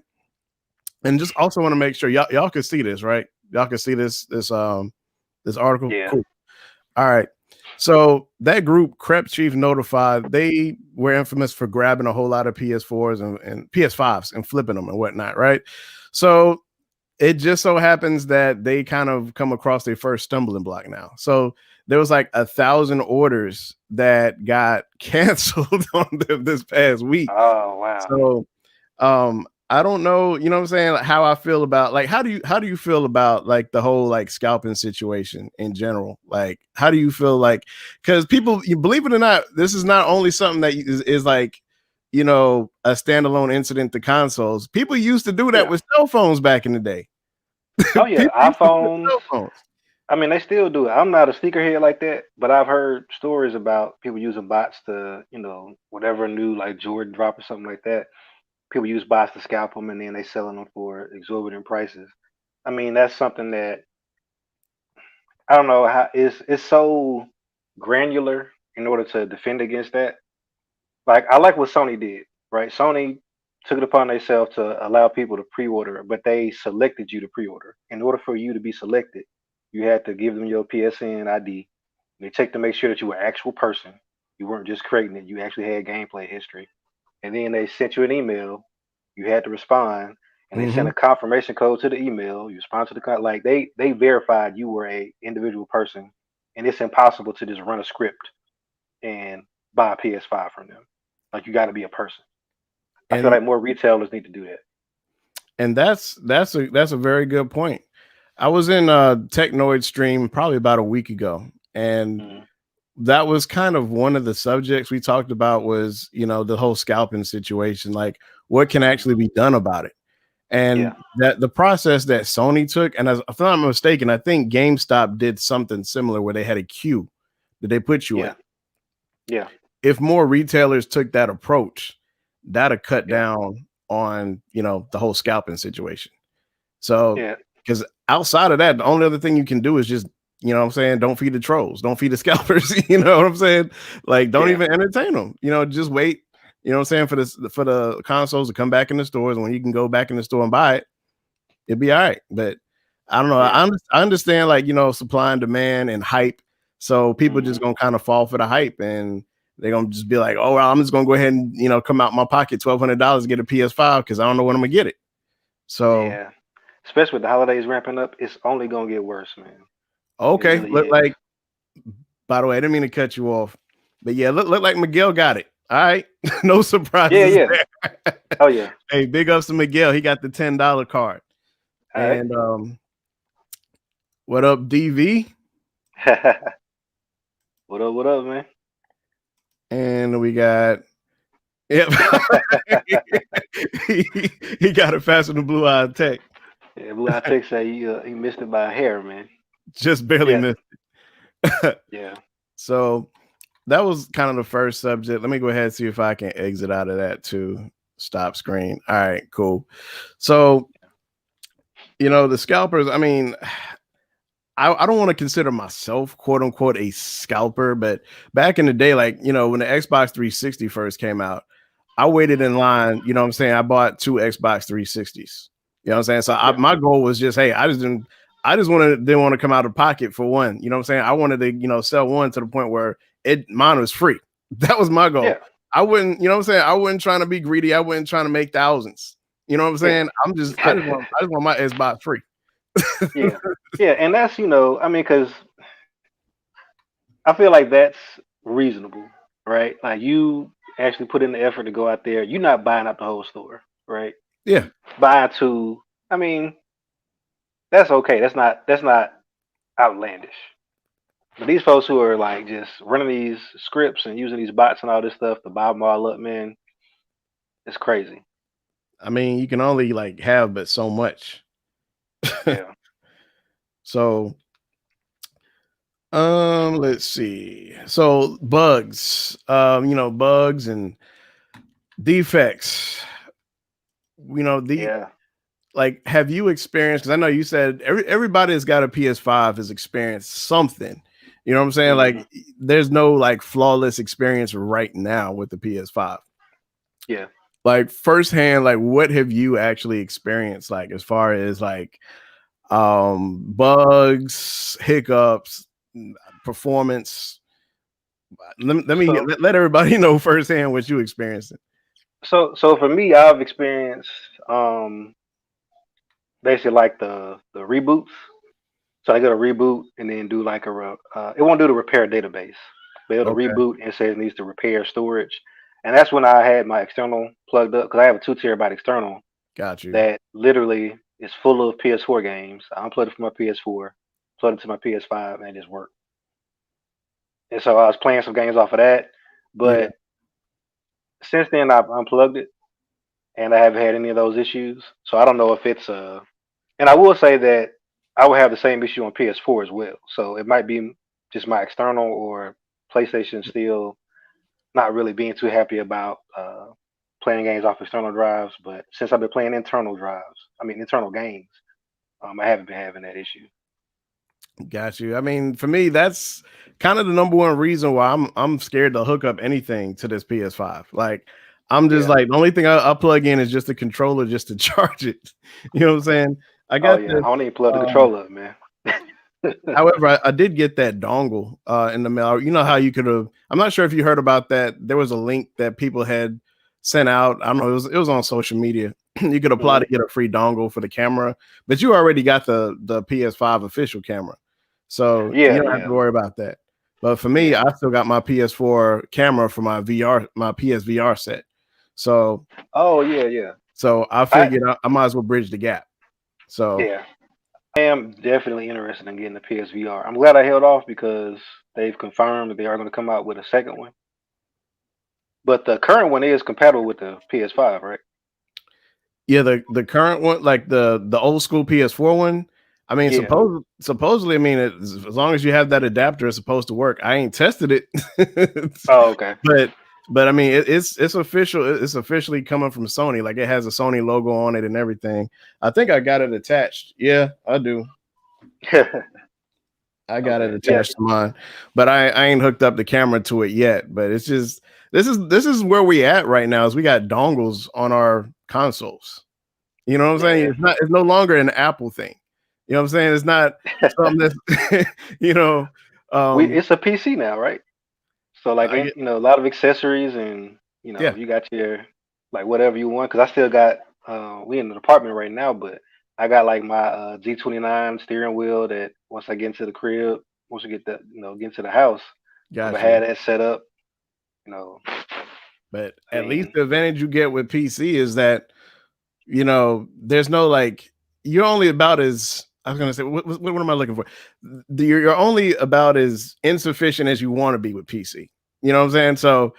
And just also want to make sure y'all can see this, right? Y'all can see this article. Yeah. Cool. All right. So that group, Crep Chief Notified, they were infamous for grabbing a whole lot of PS4s and PS5s and flipping them and whatnot, right? So it just so happens that they kind of come across their first stumbling block now. So there was like 1,000 orders that got canceled on them this past week. Oh wow. So I don't know, you know what I'm saying, like, how I feel about like how do you feel about like the whole like scalping situation in general? Like how do you feel like because people, you believe it or not, this is not only something that is like a standalone incident to consoles. People used to do that with cell phones back in the day. Oh yeah, iPhones. I mean, they still do it. I'm not a sneakerhead like that, but I've heard stories about people using bots to, whatever new like Jordan drop or something like that. People use bots to scalp them, and then they selling them for exorbitant prices. I mean, that's something that I don't know how it's so granular in order to defend against that. Like I like what Sony did, right? Sony took it upon themselves to allow people to pre-order, but they selected you to pre-order. In order for you to be selected, you had to give them your PSN ID. They checked to make sure that you were an actual person. You weren't just creating it. You actually had gameplay history. And then they sent you an email. You had to respond, and they sent a confirmation code to the email. You respond to the like they verified you were a individual person, and it's impossible to just run a script and buy a PS5 from them. Like you got to be a person. I feel like more retailers need to do that. And that's a very good point. I was in Technoid stream probably about a week ago, and that was kind of one of the subjects we talked about was, the whole scalping situation, like what can actually be done about it. And that the process that Sony took, and if I'm not mistaken, I think GameStop did something similar where they had a queue that they put you in. Yeah. If more retailers took that approach, that'd cut down on, the whole scalping situation. So, because outside of that, the only other thing you can do is just, what I'm saying, don't feed the trolls, don't feed the scalpers. You know what I'm saying? Like, don't even entertain them. Just wait. You know what I'm saying, for the consoles to come back in the stores, and when you can go back in the store and buy it, it'd be all right. But I don't know. I understand, like, supply and demand and hype. So people just gonna kind of fall for the hype, and they're gonna just be like, oh, well, I'm just gonna go ahead and come out my pocket $1,200 to get a PS5 because I don't know when I'm gonna get it. So especially with the holidays ramping up, it's only gonna get worse, man. Okay, really like. By the way, I didn't mean to cut you off, but look like Miguel got it. All right, no surprises. Yeah. Oh yeah. Hey, big ups to Miguel. He got the $10 card. All and what up, DV? What up, man? And we got he got it faster than Blue Eye Tech. Yeah, Blue Eye Tech say he missed it by a hair, man. Just barely missed it. Yeah. So that was kind of the first subject. Let me go ahead and see if I can exit out of that too. Stop screen. All right, cool. So, the scalpers, I mean, I don't want to consider myself, quote unquote, a scalper, but back in the day, like, when the Xbox 360 first came out, I waited in line, you know what I'm saying? I bought 2 Xbox 360s. You know what I'm saying? So my goal was just, hey, didn't want to come out of pocket for one. You know what I'm saying? I wanted to, sell one to the point where mine was free. That was my goal. I wouldn't, you know what I'm saying? I wasn't trying to be greedy. I wasn't trying to make thousands. You know what I'm Yeah. saying? I just want my Xbox free. Yeah. Yeah. And that's, I mean, because I feel like that's reasonable, right? Like you actually put in the effort to go out there. You're not buying up the whole store, right? Yeah. Buying two. I mean, that's okay. That's not outlandish. But these folks who are like just running these scripts and using these bots and all this stuff to buy them all up, man, it's crazy. I mean, you can only like have but so much. Yeah. So let's see. So bugs, bugs and defects. The Yeah. like have you experienced, because I know you said everybody that's got a PS5 has experienced something. You know what I'm saying? Hmm. Like there's no like flawless experience right now with the PS5. Yeah. Like firsthand, like what have you actually experienced, like as far as like bugs, hiccups, performance? So Let everybody know firsthand what you experienced. so for me, I've experienced basically like the reboots. So I got a reboot and then do like it won't do the repair database, but it'll Okay, reboot and say it needs to repair storage. And that's when I had my external plugged up because I have a 2 terabyte external got you. that literally is full of PS4 games. I unplugged it from my PS4, plugged it to my PS5, and it just worked. And so I was playing some games off of that. Yeah, But since then, I've unplugged it and I haven't had any of those issues. So I don't know if it's and I will say that I will have the same issue on PS4 as well. So it might be just my external or PlayStation still not really being too happy about playing games off external drives. But since I've been playing internal games, I haven't been having that issue. got you. I mean, for me, that's kind of the number one reason why I'm scared to hook up anything to this PS5. Like, I'm just Yeah. like the only thing I plug in is just the controller just to charge it. You know what I'm saying? I Oh got yeah. I this. don't even plug the Um, controller up, man. However, I did get that dongle in the mail. You know how you could have. I'm not sure if you heard about that. There was a link that people had sent out. I don't know. It was on social media. You could apply Hmm. to get a free dongle for the camera, but you already got the PS5 official camera, so you Yeah. don't have to Yeah. worry about that. But for me, Yeah. I still got my PS4 camera for my VR, my PSVR set. So Oh yeah. Yeah. I I figured I might as well bridge the gap. So yeah. I am definitely interested in getting the PSVR. I'm glad I held off because they've confirmed that they are going to come out with a second one. But the current one is compatible with the PS5, right? yeah, the current one, like the old school PS4 one. I mean, Yeah. supposedly, I mean, as long as you have that adapter, it's supposed to work. I ain't tested it, Oh, okay. but I mean, it's official. It's officially coming from Sony. Like it has a Sony logo on it and everything. I think I got it attached. Yeah, I do. I got it Okay. Yeah. attached to mine, but I ain't hooked up the camera to it yet. But it's just this is where we at right now. Is we got dongles on our consoles. You know what I'm saying? Yeah. It's no longer an Apple thing. You know what I'm saying? It's not something that's you know, we um it's a PC now, right? So like, I get a lot of accessories and yeah, you got your like whatever you want. Because I still got we in the apartment right now, but I got like my G29 steering wheel that once I get into the crib, once we get that get into the house, I'm got gonna you. have that set up. You know, But I at least mean, the advantage you get with PC is that there's no like you're only about as I was gonna say what am I looking for? You're only about as insufficient as you want to be with PC. You know what I'm saying? So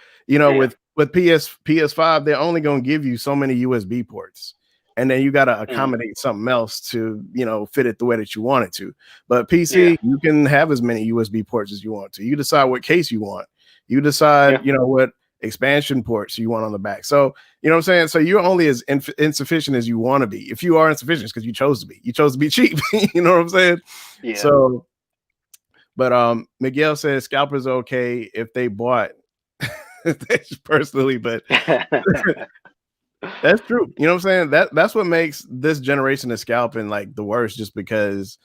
yeah, with PS5, they're only gonna give you so many USB ports, and then you got to mhm, accommodate something else to fit it the way that you want it to. But yeah, PC, you can have as many USB ports as you want to. You decide what case you want. You decide yeah, what expansion ports you want on the back. So you know what I'm saying? So you're only as insufficient as you want to be. If you are insufficient, it's because you chose to be. You chose to be cheap. You know what I'm saying? yeah. So, but Miguel says scalpers are okay if they bought. That's personally, but that's true. You know what I'm saying? That's what makes this generation of scalping like the worst, just because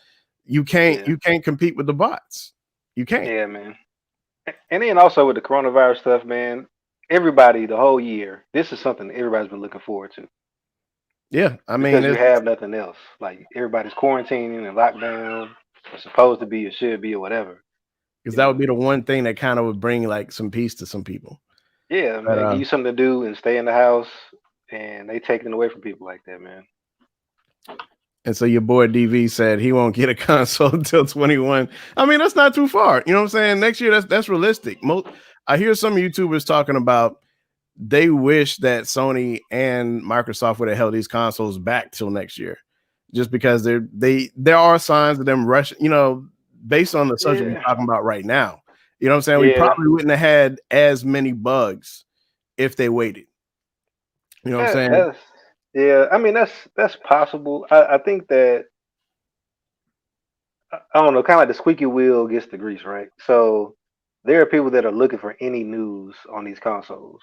you can't Yeah, you can't compete with the bots. You can't. yeah, man. And then also with the coronavirus stuff, man. everybody the whole year, this is something everybody's been looking forward to Yeah, I mean, because you have nothing else. Like everybody's quarantining and locked down, or supposed to be, or should be, or whatever. because You that would know, be the one thing that kind of would bring like some peace to some people. yeah, But man, give you something to do and stay in the house, and they taking it away from people like that, man. and so your boy DV said he won't get a console until 21. I mean, that's not too far. You know what I'm saying? Next year, that's realistic. I hear some YouTubers talking about they wish that Sony and Microsoft would have held these consoles back till next year, just because there are signs of them rushing. You know, based on the subject we're Yeah, talking about right now. You know what I'm saying? We yeah, probably wouldn't have had as many bugs if they waited. You know what I'm saying? that's yeah. I mean, that's possible. I think that I don't know, kind of like the squeaky wheel gets the grease, right? So there are people that are looking for any news on these consoles,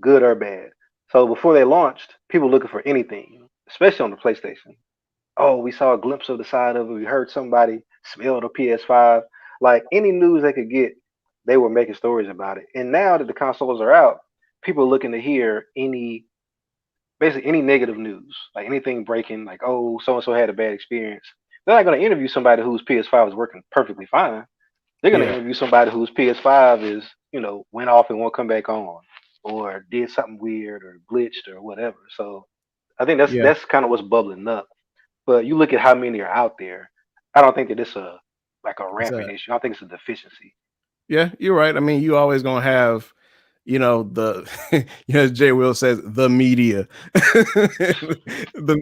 good or bad. So before they launched, people looking for anything, especially on the PlayStation. Oh, we saw a glimpse of the side of it. We heard somebody smell the PS5. Like any news they could get, they were making stories about it. And now that the consoles are out, people are looking to hear basically any negative news, like anything breaking, like oh, so and so had a bad experience. They're not going to interview somebody whose PS5 is working perfectly fine. They're going to Yeah, interview somebody whose PS5 is, went off and won't come back on, or did something weird, or glitched, or whatever. So I think that's yeah, that's kind of what's bubbling up. But you look at how many are out there. I don't think that it's a like a it's rampant issue. I think it's a deficiency. yeah. You're right. I mean, you always gonna have, the as Jay Will says, the media.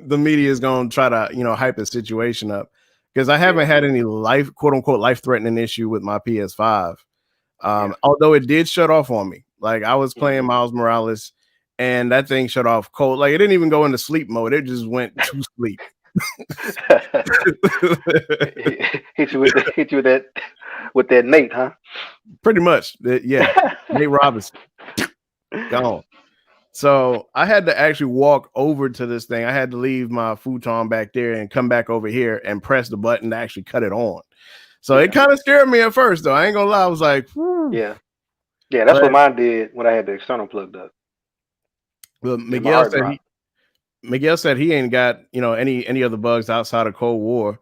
The media is gonna try to hype a situation up because I haven't Yeah, had any life quote unquote life threatening issue with my PS5. yeah. Although it did shut off on me. Like I was playing Hmm. Miles Morales and that thing shut off cold. Like it didn't even go into sleep mode. It just went to sleep. hit you with that Nate, huh? Pretty much. Yeah. Nate Robinson gone. So I had to actually walk over to this thing. I had to leave my futon back there and come back over here and press the button to actually cut it on. So it Yeah, kind of scared me at first, though. I ain't gonna lie. I was like, whew. yeah, yeah. That's what But mine did when I had the external plugged up, and my Miguel heart said dropped. he ain't got any other bugs outside of Cold War.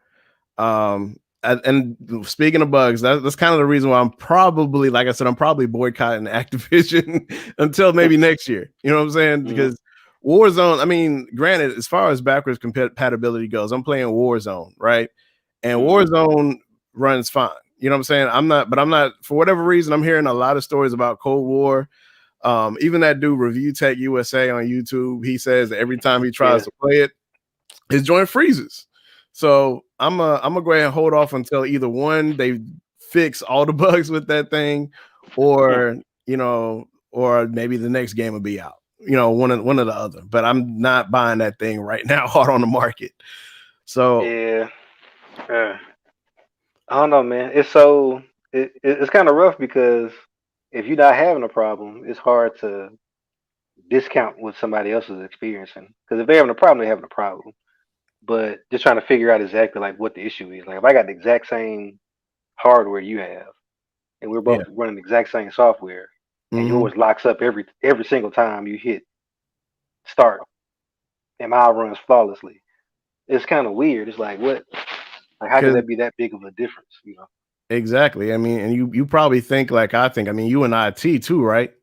And speaking of bugs, that's kind of the reason why I'm probably, like I said, I'm probably boycotting Activision until maybe next year. You know what I'm saying? Hmm. Because Warzone, I mean, granted, as far as backwards compatibility goes, I'm playing Warzone, right? And Hmm. Warzone runs fine. You know what I'm saying? I'm not, for whatever reason, I'm hearing a lot of stories about Cold War. Even that dude Review Tech USA on YouTube, he says that every time he tries Yeah, to play it, his joint freezes. So I'm gonna go ahead and hold off until either one they fix all the bugs with that thing, or or maybe the next game will be out. One of the other. But I'm not buying that thing right now, hard on the market. So yeah. Uh, I don't know, man. It's kind of rough because if you're not having a problem, it's hard to discount what somebody else is experiencing. Because if they're having a problem, they're having a problem. But just trying to figure out exactly like what the issue is. Like if I got the exact same hardware you have, and we're both yeah, running the exact same software, and hmm yours locks up every single time you hit start, and mine runs flawlessly. It's kind of weird. It's like what? Like how can because that be that big of a difference? You know? exactly. I mean, and you probably think like I think. I mean, you in IT too, right?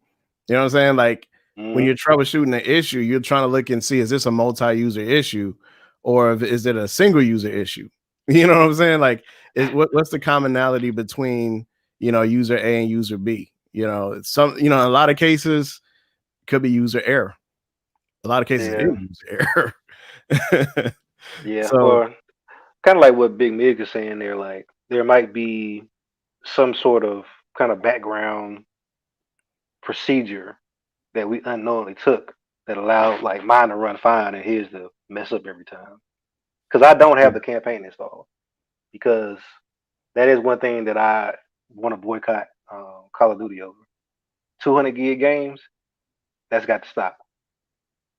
You know what I'm saying? Like when Hmm. you're troubleshooting an issue, you're trying to look and see, is this a multi-user issue or is it a single user issue? You know what I'm saying? Like what's the commonality between, user A and user B? In a lot of cases could be user error. A lot of cases it Yeah, is user error. yeah. So Or kind of like what Big Mig is saying there. Like there might be some sort of kind of background procedure that we unknowingly took that allowed like mine to run fine and his to mess up every time. Because I don't yeah, have the campaign installed. Because that is one thing that I want to boycott Call of Duty over. 200 gig games, that's got to stop.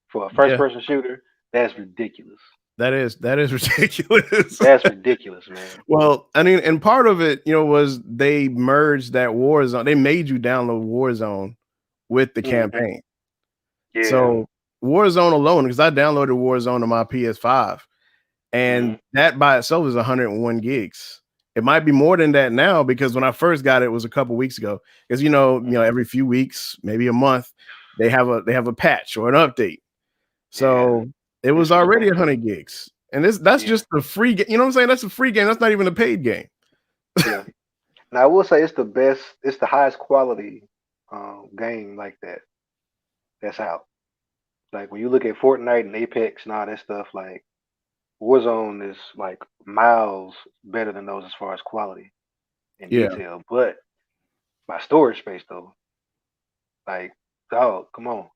For a first yeah, person shooter, that's ridiculous. that is ridiculous. That's ridiculous, man. Well, I mean, and part of it, was they merged that Warzone. They made you download Warzone with the Mm-hmm. campaign. Yeah. So Warzone alone, because I downloaded Warzone on my PS5, Mm-hmm. and that by itself is 101 gigs. It might be more than that now because when I first got it, it was a couple weeks ago. Because Mm-hmm. every few weeks, maybe a month, they have a patch or an update. Yeah. So it was It's already expensive. 100 gigs, and that's Yeah. just the free game. You know what I'm saying? That's a free game. That's not even a paid game. Yeah. Now I will say it's the best. It's the highest quality game like that that's out. Like when you look at Fortnite and Apex and all that stuff, like Warzone is like miles better than those as far as quality and Yeah. detail. But my storage space though, like, dog, come on.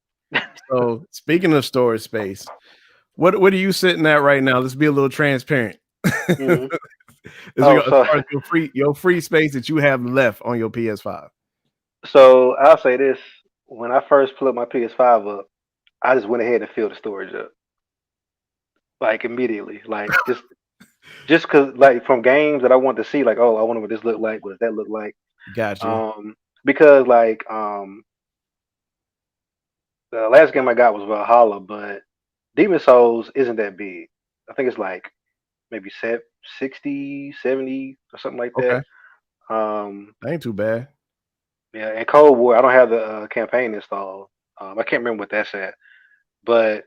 So speaking of storage space, what are you sitting at right now? Let's be a little transparent. Hmm. Oh, As so far as your free space that you have left on your PS5. so I'll say this: when I first put my PS5 up, I just went ahead and filled the storage up like immediately, like just cause like from games that I want to see, like, oh, I wonder what this look like. What does that look like? Gotcha. Um, because like the last game I got was Valhalla, but Demon Souls isn't that big. I think it's like maybe 60, 70 or something like that. Okay. Um, That ain't too bad. yeah, and Cold War, I don't have the campaign installed. I can't remember what that's at. But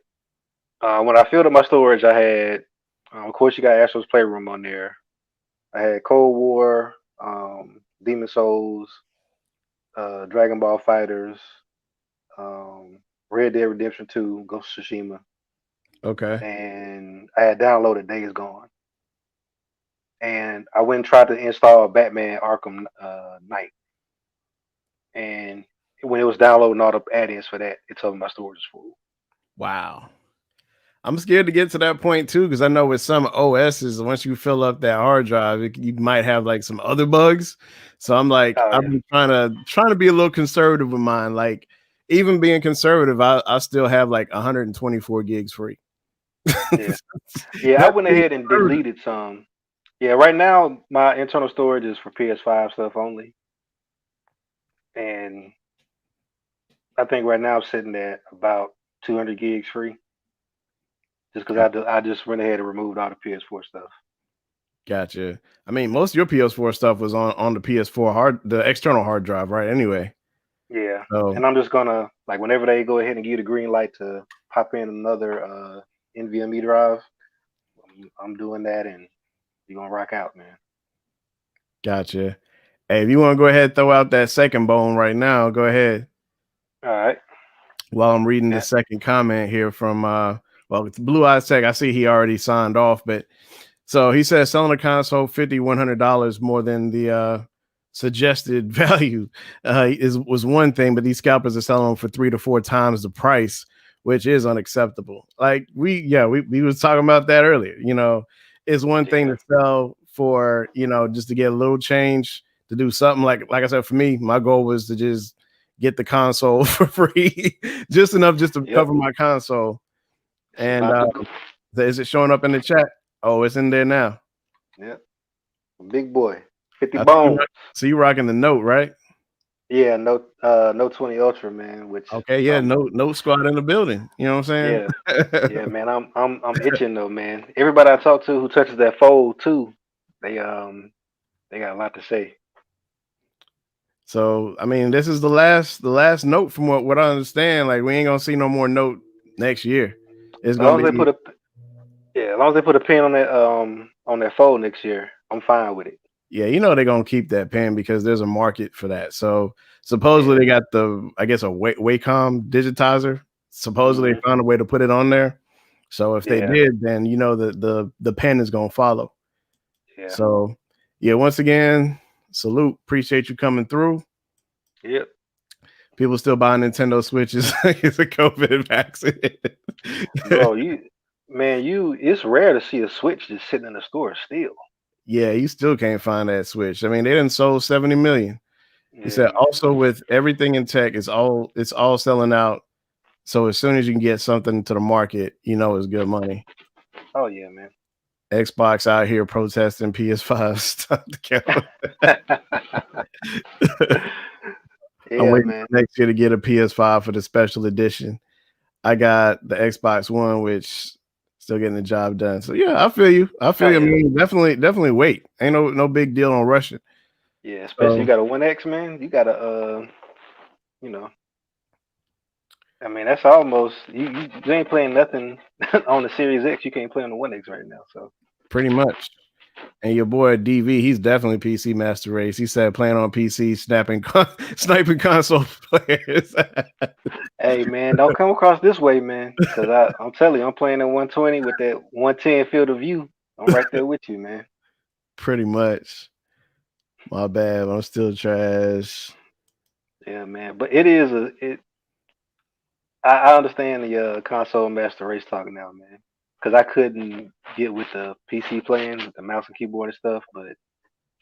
when I filled up my storage, I had, of course, you got Astro's Playroom on there. I had Cold War, Demon Souls, Dragon Ball Fighters, um, Red Dead Redemption 2, Ghost of Tsushima, Okay. and I had downloaded Days Gone. And I went and tried to install Batman Arkham Knight. And when it was downloading all the add-ins for that, it told me my storage is full. Wow. I'm scared to get to that point too, because I know with some OSs, once you fill up that hard drive, you might have like some other bugs. So I'm like, Oh I've yeah, been trying to be a little conservative with mine. Like, even being conservative, I still have like 124 gigs free. yeah, yeah. I That's went being ahead and conservative. deleted some. Yeah, right now my internal storage is for PS5 stuff only, and I think right now I'm sitting at about 200 gigs free, just because I just went ahead and removed all the PS4 stuff. Gotcha. I mean, most of your PS4 stuff was on the PS4 the external hard drive, right? Anyway, Yeah, so and I'm just gonna like whenever they go ahead and give you the green light to pop in another NVMe drive, I'm doing that, and you're gonna rock out, man. gotcha. Hey, if you want to go ahead and throw out that second bone right now, go ahead. All right. While I'm reading the Yeah. second comment here from well, it's Blue Eyes Tech. I see he already signed off, but so he says selling a console $100 more than the suggested value was one thing, but these scalpers are selling them for 3 to 4 times the price, which is unacceptable. Like we was talking about that earlier. It's one thing Yeah. to sell for just to get a little change to do something like I said. For me, my goal was to just get the console for free, just enough just to Yep. cover my console. It's And about to go. is it showing up in the chat? Oh, it's in there now. Yep. Big boy. 50 I see you bones. rocking the note, right? Yeah, no 20 Ultra, man, which Okay, yeah, note squad in the building. You know what I'm yeah. saying? Yeah, man, I'm itching though, man. Everybody I talk to who touches that fold too, they they got a lot to say. So I mean, this is the last note from what I understand. Like we ain't gonna see no more note next year. It's As long gonna as they be put a yeah, as long as they put a pin on that fold next year, I'm fine with it. yeah, they're gonna keep that pen because there's a market for that. So supposedly Yeah. they got I guess a Wacom digitizer. Supposedly they Hmm. found a way to put it on there. So if they Yeah. did, then the pen is gonna follow. Yeah. So yeah, once again, salute. Appreciate you coming through. Yep. People still buying Nintendo Switches like it's a COVID vaccine. Bro, it's rare to see a Switch just sitting in the store still. Yeah, you still can't find that Switch. I mean, they didn't sold 70 million. He Yeah, said man. also with everything in tech, it's all selling out. So as soon as you can get something to the market, it's good money. Oh yeah, man. Xbox out here protesting PS5 stop the count. Yeah, I'm Yeah, waiting man. for next year to get a PS5 for the special edition. I got the Xbox One, which still getting the job done. So yeah, I feel you. I Oh feel you. I yeah. mean, definitely wait. Ain't no big deal on rushing. Yeah, especially you So got a 1X, man. You got to you know, I mean, that's almost you ain't playing nothing on the Series X. You can't play on the 1X right now. So, pretty much. And your boy DV, he's definitely PC Master Race. He said playing on PC, sniping console players. hey, man, don't come across this way, man, because I'm telling you, I'm playing at 120 with that 110 field of view. I'm right there with you, man. Pretty much. My bad. I'm still trash. Yeah, man. But it is a it. I understand the console master race talk now, man, because I couldn't get with the PC playing with the mouse and keyboard and stuff, but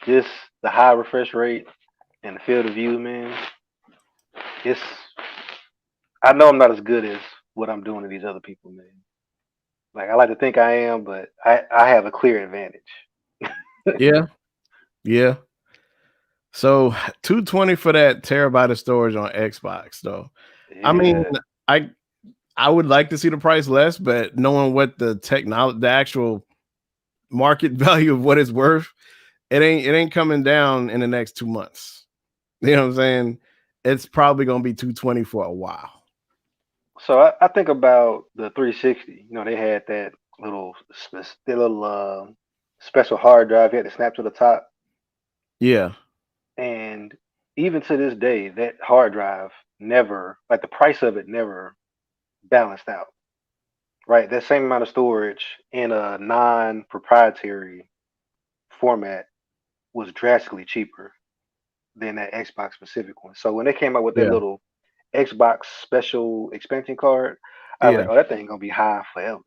just the high refresh rate and the field of view, man. It's I know I'm not as good as what I'm doing to these other people, man. Like I like to think I am, but I have a clear advantage. Yeah, yeah. So 220 for that terabyte of storage on Xbox, though. I mean, Yeah, I I would like to see the price less, but knowing what the technology, the actual market value of what it's worth, it ain't coming down in the next 2 months. You know what I'm saying? It's probably gonna be 220 for a while. so I think about the 360. You know, they had that little special hard drive you had to snap to the top, Yeah, and even to this day, that hard drive never, like the price of it never balanced out. Right, that same amount of storage in a non-proprietary format was drastically cheaper than that Xbox specific one. So when they came out with that yeah, little Xbox special expansion card, I was yeah, like, oh, that thing gonna be high forever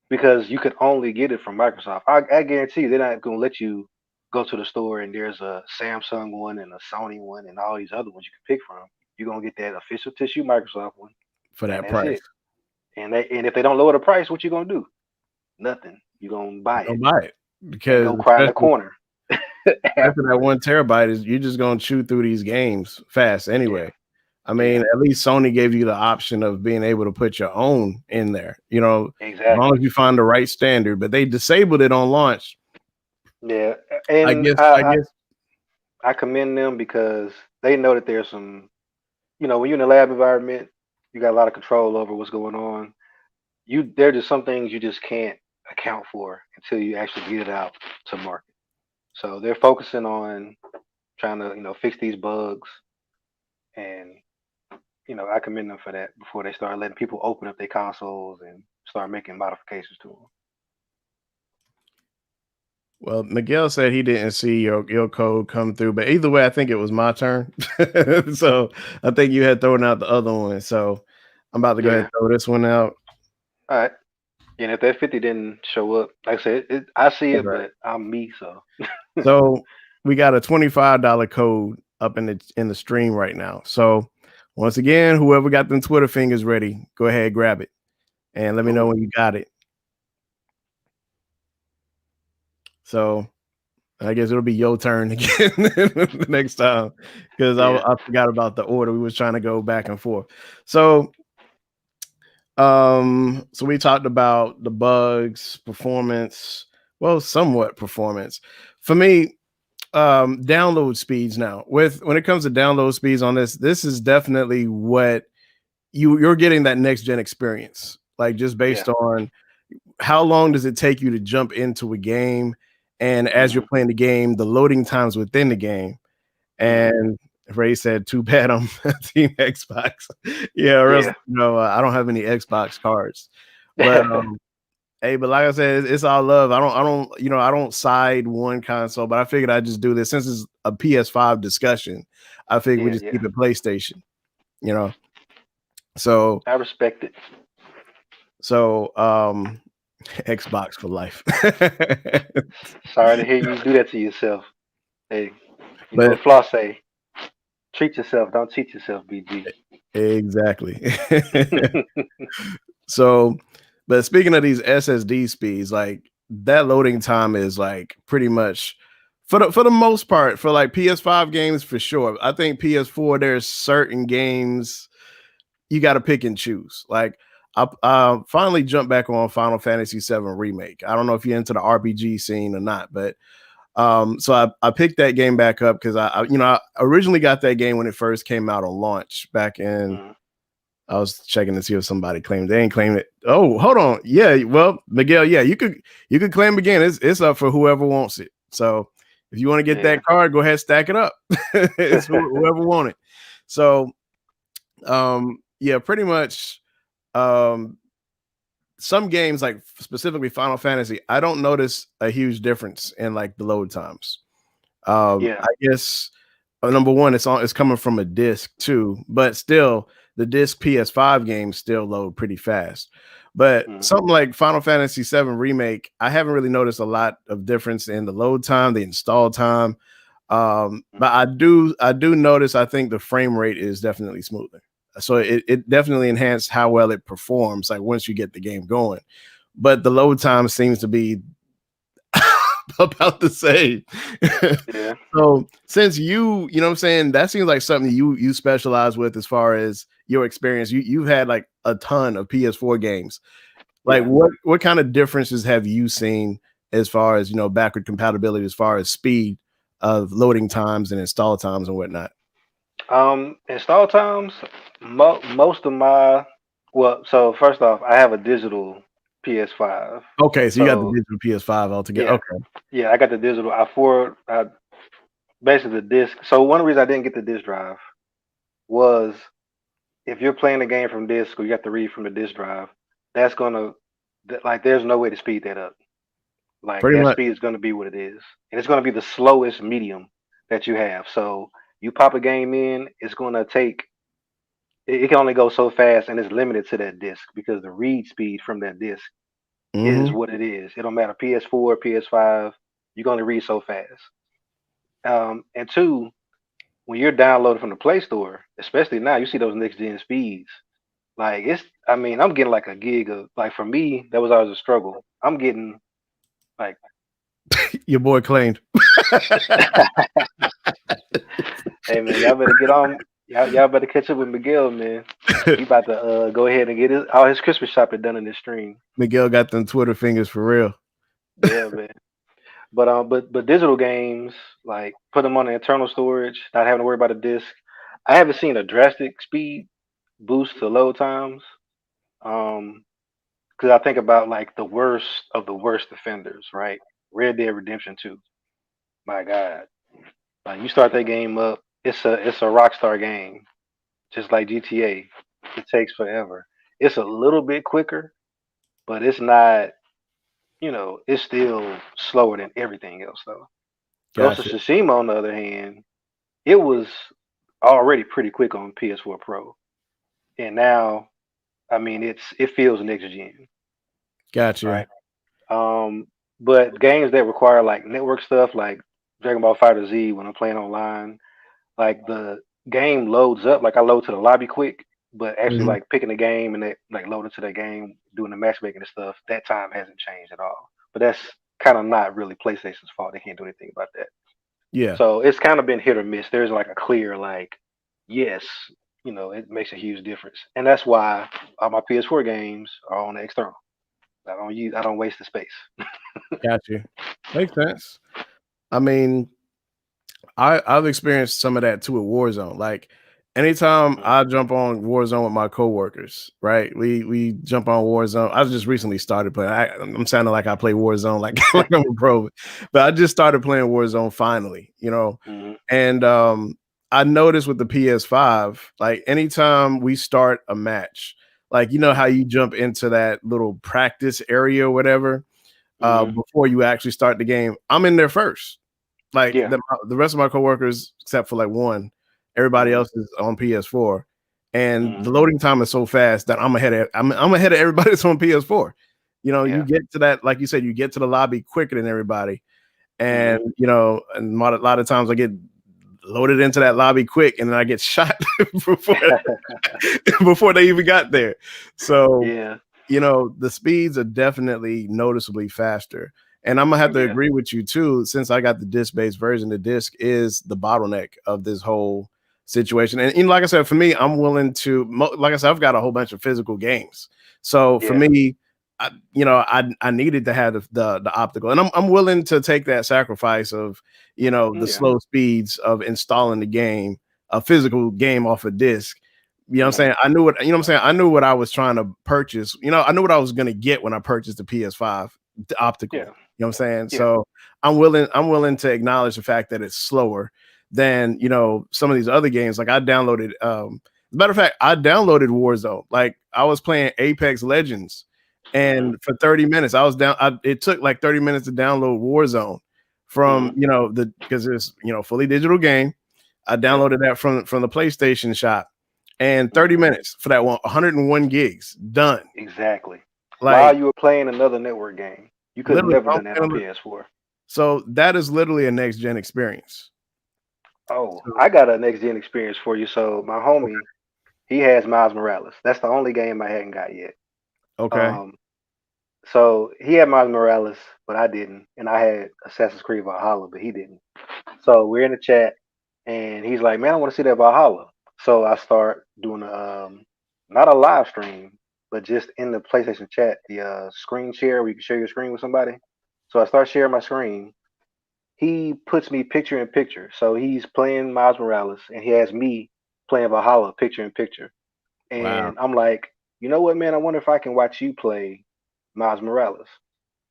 because you could only get it from Microsoft. I guarantee you, they're not gonna let you go to the store and there's a Samsung one and a Sony one and all these other ones you can pick from. You're gonna get that official tissue Microsoft one, for and that that's price. it. And if they don't lower the price, what you gonna do? Nothing. You gonna buy Don't it buy it and because go cry in the corner especially that afterwards. 1 terabyte is you're just gonna chew through these games fast Yeah, anyway. I mean, yeah, at least Sony gave you the option of being able to put your own in there, as long as exactly. you find the right standard, but they disabled it on launch. Yeah, I and guess I guess I commend them because they know that there's some, when you're in a lab environment, you got a lot of control over what's going on. There are just some things you just can't account for until you actually get it out to market. So they're focusing on trying to, fix these bugs, and I commend them for that before they start letting people open up their consoles and start making modifications to them. well, Miguel said he didn't see your code come through, but either way, I think it was my turn. So I think you had thrown out the other one. So I'm about to go ahead Yeah. and throw this one out. All right. And if that 50 didn't show up, like I said, I see That's it, right. but I'm me, so So we got a $25 code up in the stream right now. So once again, whoever got them Twitter fingers ready, go ahead, grab it and let me know cool. when you got it. So I guess it'll be your turn again the next time because I, Yeah. I forgot about the order. We was trying to go back and forth. So so we talked about the bugs, performance, well, somewhat performance. For me, download speeds now. When it comes to download speeds on this is definitely what you're getting, that next gen experience. Like just Yeah. based on how long does it take you to jump into a game, and as you're Hmm. playing the game, the loading times within the game. Hmm. And Ray said, "Too bad I'm Team Xbox." Yeah, or else Yeah. I don't have any Xbox cards. But hey, but like I said, it's all love. I don't side one console, but I figured I'd just do this since it's a PS5 discussion. I figured we Yeah. just Yeah. keep it PlayStation. You know, so I respect it. so Xbox for life. Sorry to hear you do that to yourself. Hey, you know But what Floss say? Treat yourself, don't cheat yourself, BG. exactly. So, but speaking of these SSD speeds, like that loading time is like pretty much For the most part, for like PS5 games, for sure. I think PS4, there's certain games you got to pick and choose. Like I finally jumped back on Final Fantasy VII Remake. I don't know if you're into the RPG scene or not, but so I picked that game back up because I originally got that game when it first came out on launch back in. Mm. I was checking to see if somebody claimed. They ain't claimed it. Oh, hold on. Yeah, well, Miguel, yeah, you could claim again. It's up for whoever wants it. So if you want to get that card, go ahead, stack it up. It's whoever want it. So yeah, pretty much some games, like specifically Final Fantasy, I don't notice a huge difference in like the load times. I guess number one, it's coming from a disc too, but still the disc PS5 games still load pretty fast. But something like Final Fantasy VII Remake, I haven't really noticed a lot of difference in the load time, the install time. But I do notice, I think the frame rate is definitely smoother. So it definitely enhanced how well it performs, like once you get the game going. But the load time seems to be about the same. Yeah. So since you know what I'm saying, that seems like something you specialize with as far as your experience. You've had like a ton of PS4 games. Like what kind of differences have you seen as far as, backward compatibility, as far as speed of loading times and install times and whatnot? Install times, most of my, so first off, I have a digital PS5. Okay, so you got the So digital PS5 altogether. yeah, Okay. yeah, I got the digital. Basically the disc. So one reason I didn't get the disc drive was if you're playing the game from disc or you have to read from the disc drive, that's gonna like there's no way to speed that up. Like Pretty that much. speed is gonna be what it is, and it's gonna be the slowest medium that you have. So you pop a game in, it's gonna take. It can only go so fast, and it's limited to that disc because the read speed from that disc is Mm-hmm. what it is. It don't matter PS4, PS5. You're gonna read so fast. And two, when you're downloading from the Play Store, especially now, you see those next gen speeds. Like I mean, I'm getting like a gig of like for me, that was always a struggle. I'm getting like Your boy claimed. hey man, y'all better get on. Y'all better catch up with Miguel, man. He about to go ahead and get all his Christmas shopping done in this stream. Miguel got them Twitter fingers for real. Yeah, man. But digital games like put them on the internal storage, not having to worry about a disk. I haven't seen a drastic speed boost to load times. Because I think about like the worst of the worst offenders, right? Red Dead Redemption 2. My God, like you start that game up, it's a Rockstar game, just like GTA. It takes forever. It's a little bit quicker, but it's not. It's still slower than everything else though. Ghost of Gotcha. Tsushima, on the other hand, it was already pretty quick on PS4 Pro, and now, I mean, it feels next gen, Gotcha. right? But games that require like network stuff, like Dragon Ball Fighter Z, when I'm playing online, like the game loads up. Like I load to the lobby quick, but actually Mhm. like picking the game and like loading to that game, doing the matchmaking and stuff, that time hasn't changed at all. But that's kind of not really PlayStation's fault. They can't do anything about that. Yeah. So it's kind of been hit or miss. There's like a clear like, yes, it makes a huge difference, and that's why all my PS4 games are on the external. I don't waste the space. Gotcha. Makes sense. I mean, I've experienced some of that too at Warzone. Like anytime Mm, I jump on Warzone with my coworkers, right? We jump on Warzone. I just recently started playing. I'm sounding like I play Warzone like, like I'm a pro, but I just started playing Warzone finally, mhm, And I noticed with the PS5, like anytime we start a match, like how mhm, you jump into that little practice area or whatever, mhm. before you actually start the game, I'm in there first. Like Yeah. the rest of my coworkers, except for like one, everybody Mhm, else is on PS4, and mhm. the loading time is so fast that I'm ahead of everybody that's on PS4. You Yeah. get to that, like you said, you get to the lobby quicker than everybody, and Mhm. and a lot of times I get loaded into that lobby quick, and then I get shot before before they even got there. So Yeah. the speeds are definitely noticeably faster. And I'm gonna have to Yeah. agree with you too, since I got the disc-based version. The disc is the bottleneck of this whole situation. And like I said, for me, I'm willing to, like I said, I've got a whole bunch of physical games. So for Yeah. me, I needed to have the optical, and I'm willing to take that sacrifice of the Yeah. slow speeds of installing the game, a physical game off a disc. You know what I'm Hmm. saying? I knew what I'm saying. I knew what I was trying to purchase. I knew what I was gonna get when I purchased the PS5, the optical. Yeah. You know what I'm saying? Yeah. So I'm willing to acknowledge the fact that it's slower than some of these other games. Like I downloaded as a matter of fact, I downloaded Warzone. Like I was playing Apex Legends, Hmm. and for 30 minutes, I was down. It took like 30 minutes to download Warzone from Hmm. because it's fully digital game. I Yeah. downloaded that from the PlayStation shop, and 30 Hmm. minutes for that 101 gigs done. Exactly. While Like you were playing another network game, you could literally, never done that on PS4. so that is literally a next gen experience. Oh, So, I got a next gen experience for you. So my homie, he has Miles Morales. That's the only game I hadn't got yet. okay, Um, so he had Miles Morales, but I didn't, and I had Assassin's Creed Valhalla, but he didn't. So we're in the chat, and he's like, "Man, I want to see that Valhalla." So I start doing not a live stream, but just in the PlayStation chat, the screen share where you can share your screen with somebody. So I start sharing my screen. He puts me picture in picture. So he's playing Miles Morales, and he has me playing Valhalla picture in picture. wow. And I'm like, you know what, man? I wonder if I can watch you play Miles Morales.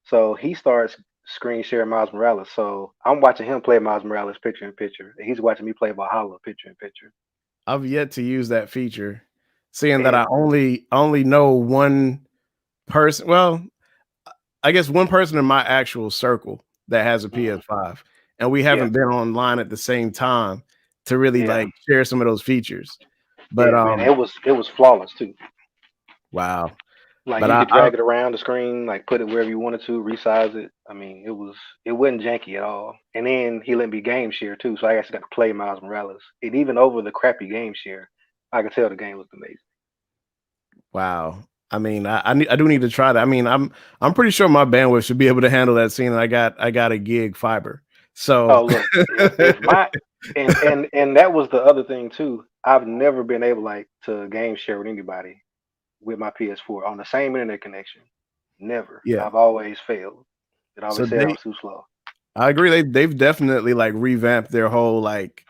So he starts screen sharing Miles Morales. So I'm watching him play Miles Morales picture in picture, and he's watching me play Valhalla picture in picture. I've yet to use that feature, seeing that I And only know one person. Well, I guess one person in my actual circle that has a mhm, PS5, and we yeah, haven't been online at the same time to really yeah, like share some of those features. But yeah, man, it was flawless too. wow. Like But you I, could I drag it around the screen, like put it wherever you wanted to, resize it. I mean, it wasn't janky at all. And then he let me game share too, so I actually got to play Miles Morales. And even over the crappy game share, I could tell the game was amazing. wow. I mean, I do need to try that. I mean, I'm pretty sure my bandwidth should be able to handle that. Scene. I got a gig fiber, so Oh look, if my and that was the other thing too. I've never been able like to game share with anybody with my PS4 on the same internet connection. Never. yeah. I've always failed. It So always said I was too slow. I agree. They've definitely like revamped their whole like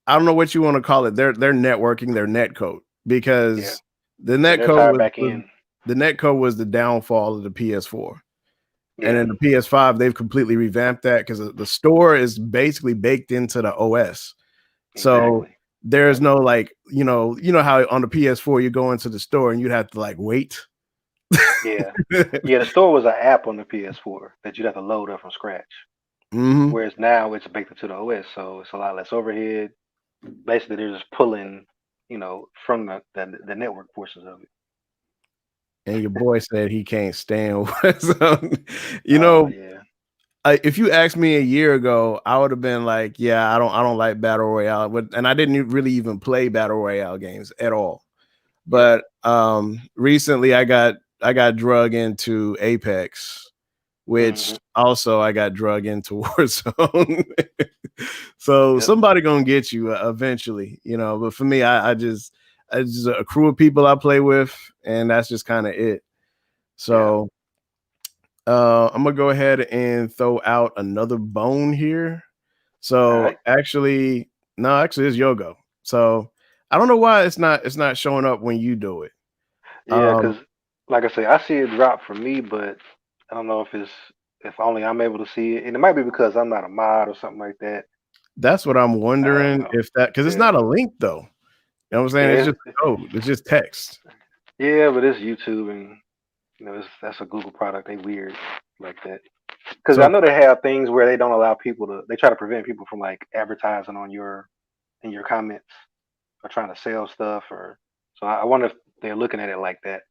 I don't know what you want to call it. Their networking, their net code, Yeah. because the Yeah, net their code entire was, back was end. the net code was the downfall of the PS4. And Yeah, in the PS5, they've completely revamped that because the store is basically baked into the OS. So exactly. there's Yep. no like, how on the PS4 you go into the store and you'd have to like wait. Yeah. Yeah, the store was an app on the PS4 that you'd have to load up from scratch. hmm Whereas now it's baked into the OS, so it's a lot less overhead. Basically, they're just pulling, from the network portions of it. And your boy said he can't stand Warzone. you Oh know, yeah, if you asked me a year ago, I would have been like, yeah, I don't like battle royale, and I didn't really even play battle royale games at all. yeah. But recently, I got drug into Apex, which Hmm. also I got drug into Warzone. So Yep. somebody gonna get you eventually, But for me, I just a crew of people I play with, and that's just kind of it. Yeah. So I'm gonna go ahead and throw out another bone here. All So right. actually, no, actually, it's Yogo. So I don't know why it's not showing up when you do it. Yeah, Um, because like I say, I see it drop for me, but I don't know if only I'm able to see it, and it might be because I'm not a mod or something like that. that's what I'm I don't wondering know. if that because it's Yeah. not a link though. You know what I'm saying? It's Yeah. just code. It's just text. Yeah, but it's YouTube, and that's a Google product. They weird like that. Because I So know they have things where they don't allow people to. They try to prevent people from like advertising on your in your comments or trying to sell stuff or. So I wonder if they're looking at it like that.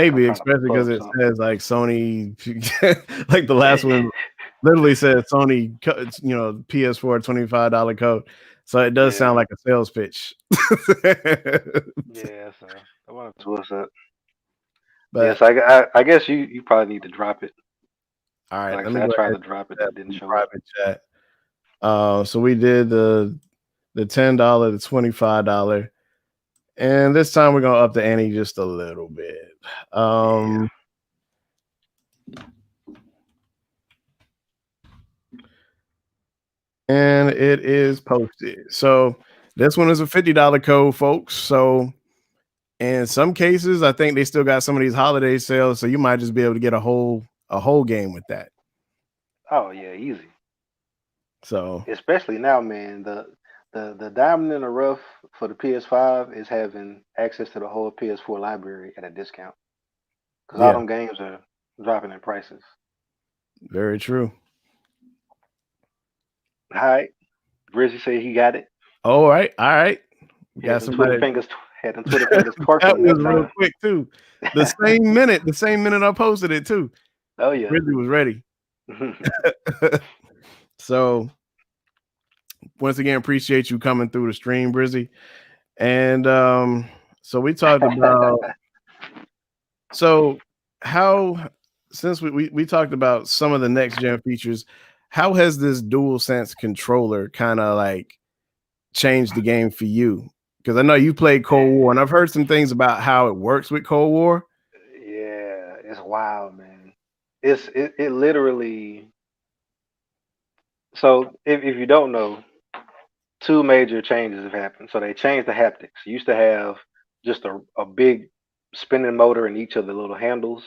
Like I'm maybe, trying to especially put because up it something. says like Sony, like the last one literally says Sony, PS4 $25 code. So it does Yeah, sound like a sales pitch. yeah. So I wonder what's up. Yes, But I guess you probably need to drop it. All right, Like I let me said, I go tried ahead to drop it and and put it that didn't in show up. private chat. So we did the $10, the $25, and this time we're gonna up the ante just a little bit. Yeah. And it is posted. So this one is a $50 code, folks. So in some cases, I think they still got some of these holiday sales, so you might just be able to get a whole game with that. Oh yeah, easy. So Especially now, man. The diamond in the rough for the PS5 is having access to the whole PS4 library at a discount because all yeah, them games are dropping in prices. very true. All right, Brizzy said he got it. All right. We He had got them Twitter somebody. fingers, had them Twitter fingers That twerking was that real time. quick too. The same minute I posted it too. Oh yeah. Ridley was ready. So once again, appreciate you coming through the stream, Brizzy. And so we talked about so how since we talked about some of the next gen features, how has this dual sense controller kind of like changed the game for you? Because I know you played Cold War, and I've heard some things about how it works with Cold War. Yeah, it's wild, man. It literally. So if you don't know, two major changes have happened. So they changed the haptics. You used to have just a big spinning motor in each of the little handles.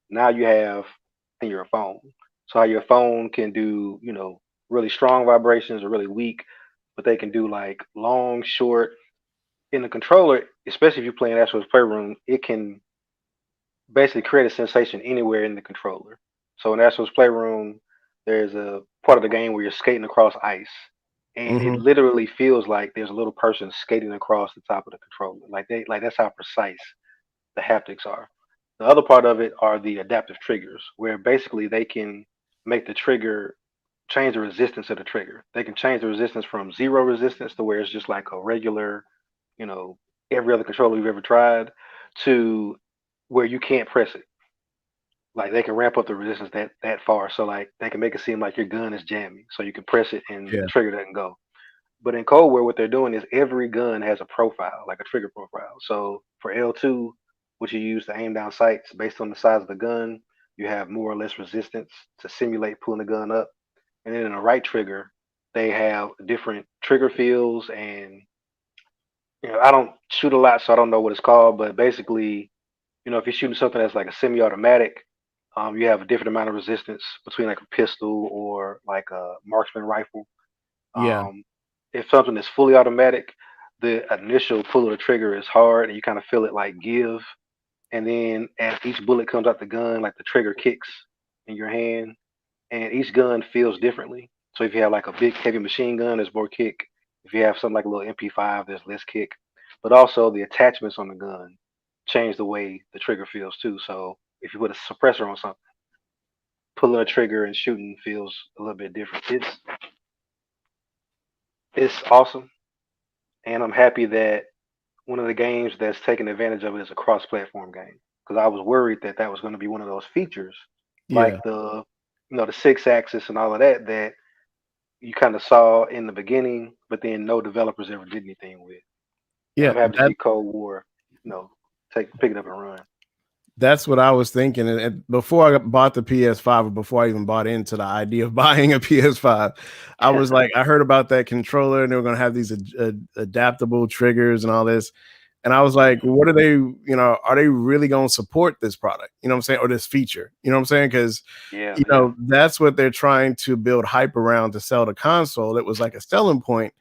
Now you have in your phone. So how your phone can do, really strong vibrations or really weak, but they can do like long, short. In the controller, especially if you're playing Astro's Playroom, it can basically create a sensation anywhere in the controller. So in Astro's Playroom, there's a part of the game where you're skating across ice, and it Hmm. literally feels like there's a little person skating across the top of the controller. Like that's how precise the haptics are. The other part of it are the adaptive triggers, where basically they can make the trigger change the resistance of the trigger. They can change the resistance from zero resistance to where it's just like a regular, you know, every other controller you've ever tried, to where you can't press it. Like they can ramp up the resistance that far, so like they can make it seem like your gun is jamming, so you can press it and the Yeah, trigger doesn't go. But in Cold War, what they're doing is every gun has a profile, like a trigger profile. So for L2, which you use to aim down sights based on the size of the gun, you have more or less resistance to simulate pulling the gun up. And then in a right trigger, they have different trigger fields. And I don't shoot a lot, so I don't know what it's called. But basically, if you're shooting something that's like a semi-automatic, you have a different amount of resistance between like a pistol or like a marksman rifle. yeah, Um, if something is fully automatic, the initial pull of the trigger is hard, and you kind of feel it like give. And then as each bullet comes out the gun, like the trigger kicks in your hand, and each gun feels differently. So if you have like a big heavy machine gun, there's more kick. If you have something like a little MP5, there's less kick. But also the attachments on the gun change the way the trigger feels too. So if you put a suppressor on something, pulling a trigger and shooting feels a little bit different. It's awesome, and I'm happy that one of the games that's taking advantage of it is a cross-platform game. Because I was worried that that was going to be one of those features, yeah, like the six axis and all of that that you kind of saw in the beginning, but then no developers ever did anything with. And yeah. I'm happy to see Cold War, you know, pick it up and run. That's what I was thinking. And before I bought the PS5, or before I even bought into the idea of buying a PS5, I was like, I heard about that controller and they were going to have these adaptable triggers and all this. And I was like, Mhm. what are they, are they really going to support this product? You know what I'm saying? Or this feature? You know what I'm saying? Because, Yeah, yeah, that's what they're trying to build hype around to sell the console. It was like a selling point.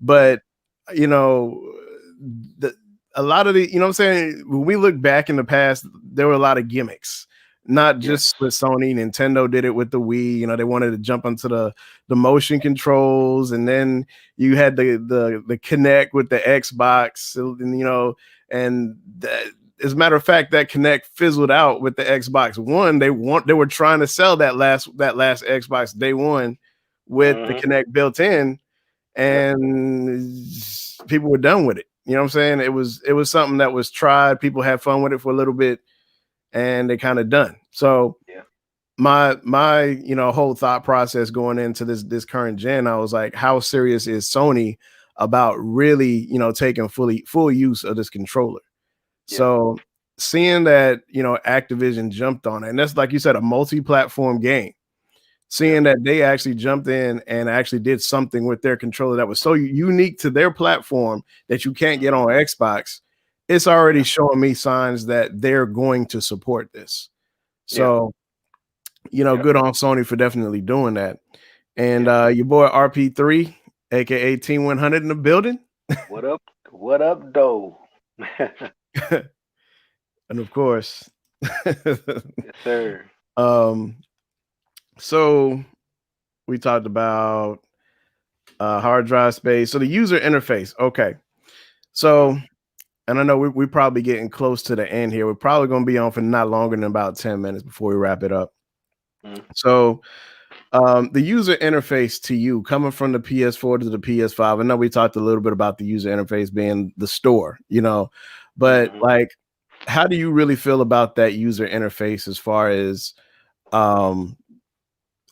hmm But, you know, the, a lot of the, what I'm saying, when we look back in the past, there were a lot of gimmicks, not yes, just with Sony. Nintendo did it with the Wii. They wanted to jump onto the motion controls, and then you had the Connect with the Xbox, and as a matter of fact, that Connect fizzled out with the Xbox One. They were trying to sell that last Xbox day one with the hmm Connect built in, yep, and people were done with it. You know what I'm saying? It was something that was tried. People had fun with it for a little bit, and they kind of done. So yeah. my whole thought process going into this current gen, I was like, how serious is Sony about really taking full use of this controller? Yeah. So seeing that Activision jumped on it, and that's like you said, a multi-platform game. Yeah. Seeing that they actually jumped in and actually did something with their controller that was so unique to their platform that you can't get on Xbox, it's already Yeah. showing me signs that they're going to support this. Yeah. So, Yeah. good on Sony for definitely doing that. And Yeah. your boy RP3, aka Team 100 in the building. What up? What up, though? And of course, Yes, sir. um, so we talked about hard drive space. So the user interface. Okay. Mm, So, and I know we're probably getting close to the end here. We're probably going to be on for not longer than about 10 minutes before we wrap it up. mm, So, the user interface to you coming from the PS4 to the PS5. I know we talked a little bit about the user interface being the store, but mm-hmm. like, how do you really feel about that user interface as far as, um,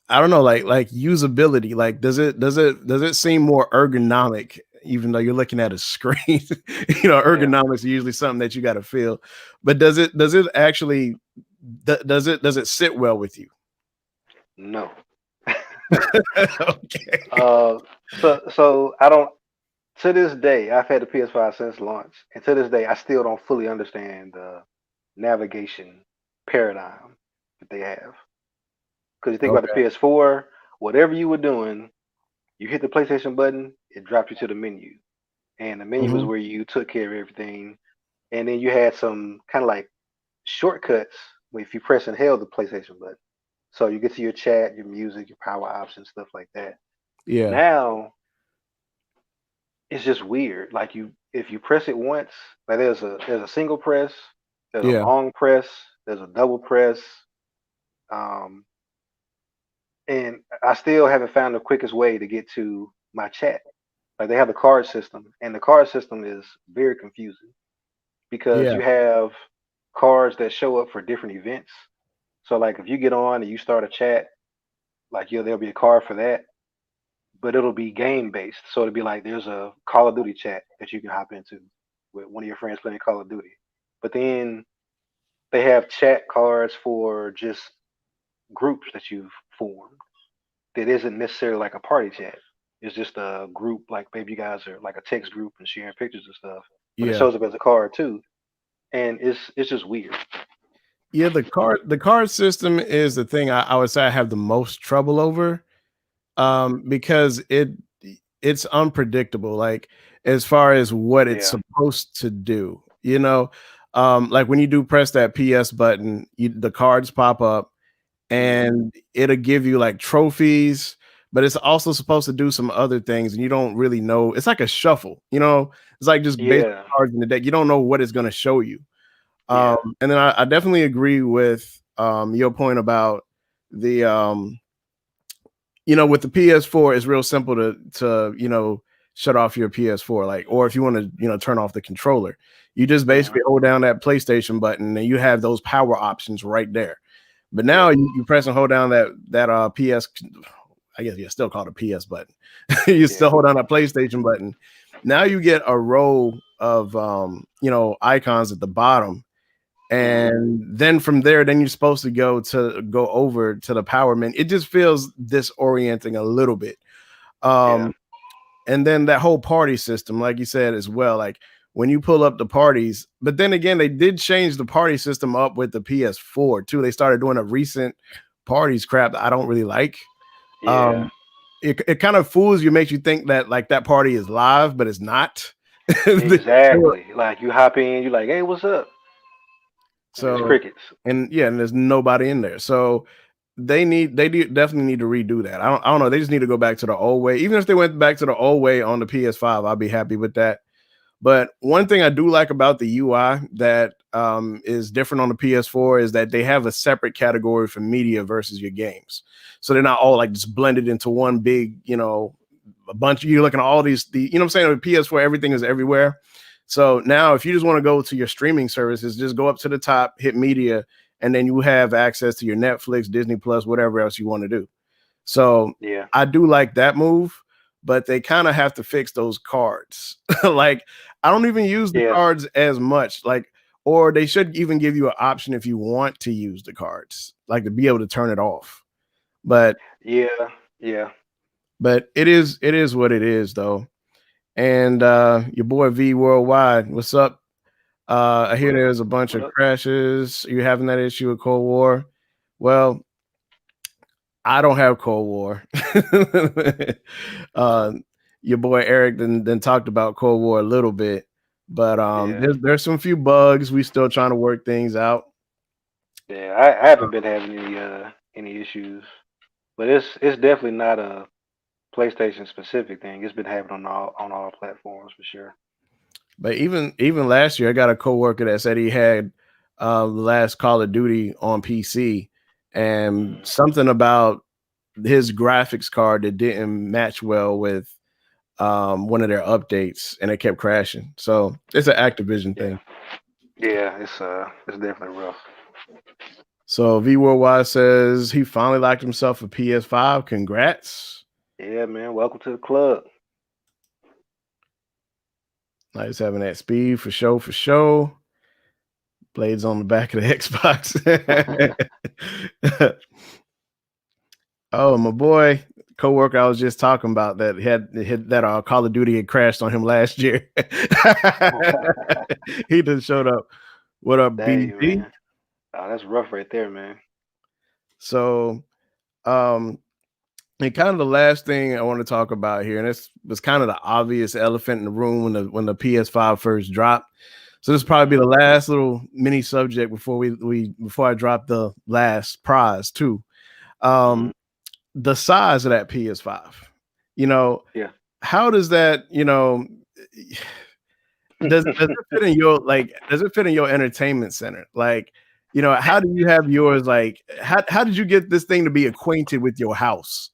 I don't know, like usability? Like, does it seem more ergonomic, even though you're looking at a screen? Yeah. Ergonomics is usually something that you got to feel, but does it actually does it sit well with you? No. Okay. So I don't. To this day, I've had the PS5 since launch, and to this day, I still don't fully understand the navigation paradigm that they have. Because you think about the Okay. PS4, whatever you were doing, you hit the PlayStation button, it dropped you to the menu, and the menu was Hmm. where you took care of everything, and then you had some kind of like shortcuts if you press and held the PlayStation button. So you get to your chat, your music, your power options, stuff like that. Yeah. Now it's just weird. Like if you press it once, like there's a single press, there's a Yeah. long press, there's a double press, um, and I still haven't found the quickest way to get to my chat. Like they have the card system, and the card system is very confusing because Yeah. you have cards that show up for different events. So like if you get on and you start a chat, like there'll be a card for that, but it'll be game based. So it'll be like there's a Call of Duty chat that you can hop into with one of your friends playing Call of Duty. But then they have chat cards for just groups that you've formed that isn't necessarily like a party chat. It's just a group, like maybe you guys are like a text group and sharing pictures and stuff. But it Yeah. shows up as a card too, and it's just weird. Yeah. The card system is the thing I would say I have the most trouble over, because it's unpredictable, like as far as what it's Yeah. supposed to do. Like when you do press that PS button, the cards pop up Hmm. and it'll give you like trophies, but it's also supposed to do some other things, and you don't really know. It's like a shuffle, it's like just basic Yeah. cards in the deck. You don't know what it's going to show you. Yeah. And then I definitely agree with your point about the with the PS4, it's real simple to shut off your PS4, like, or if you want to turn off the controller, you just Hmm. basically hold down that PlayStation button and you have those power options right there. But now Yeah. you press and hold down that PS, I guess you still call it a PS button. You still Yeah. hold down that PlayStation button. Now you get a row of icons at the bottom, Hmm. and then from there, then you're supposed to go over to the power menu. It just feels disorienting a little bit. Yeah. Um, and then that whole party system, like you said as well, like when you pull up the parties, but then again, they did change the party system up with the PS4 too. They started doing a recent parties crap that I don't really like. Yeah. Um, it kind of fools you, makes you think that like that party is live, but it's not. Exactly. Like you hop in, you like, hey, what's up? And there's So, crickets. and yeah, and there's nobody in there. So definitely need to redo that. I don't know. They just need to go back to the old way. Even if they went back to the old way on the PS5, I'll be happy with that. But one thing I do like about the UI that is different on the PS4 is that they have a separate category for media versus your games. So they're not all like just blended into one big, a bunch. You're looking at all you know what I'm saying? With PS4, everything is everywhere. So now if you just want to go to your streaming services, just go up to the top, hit media, and then you have access to your Netflix, Disney Plus, whatever else you want to do. So Yeah. I do like that move, but they kind of have to fix those cards. Like I don't even use the Yeah. cards as much. Like, or they should even give you an option if you want to use the cards, like to be able to turn it off. But Yeah. Yeah. it is what it is though. And your boy V Worldwide, what's up? I hear What up? there's a bunch What of up? crashes. You having that issue with Cold War? Well, I don't have Cold War. uh, your boy Eric then talked about Cold War a little bit, but Yeah. there's some few bugs we still trying to work things out. Yeah. I haven't been having any issues, but it's definitely not a PlayStation specific thing. It's been happening on all platforms for sure. But even last year, I got a coworker that said he had the last Call of Duty on PC, and Mm. something about his graphics card that didn't match well with one of their updates, and it kept crashing. So it's an Activision Yeah. thing. Yeah. It's definitely rough. So V Worldwide says he finally locked himself a PS5. Congrats! Yeah, man. Welcome to the club. Nice having that speed for show. For show. Blades on the back of the Xbox. Oh, my boy, coworker I was just talking about that had that Call of Duty had crashed on him last year. He just showed up. What up, Dang, BZ? man. Oh, that's rough right there, man. So, um, and kind of the last thing I want to talk about here, and this was kind of the obvious elephant in the room when the PS5 first dropped. So this will probably be the Hmm. last little mini subject before we before I drop the last prize too. Hmm. Um, the size of that PS5. You know, Yeah. how does that, does it fit in your does it fit in your entertainment center? Like, how do you have yours? Like, how did you get this thing to be acquainted with your house?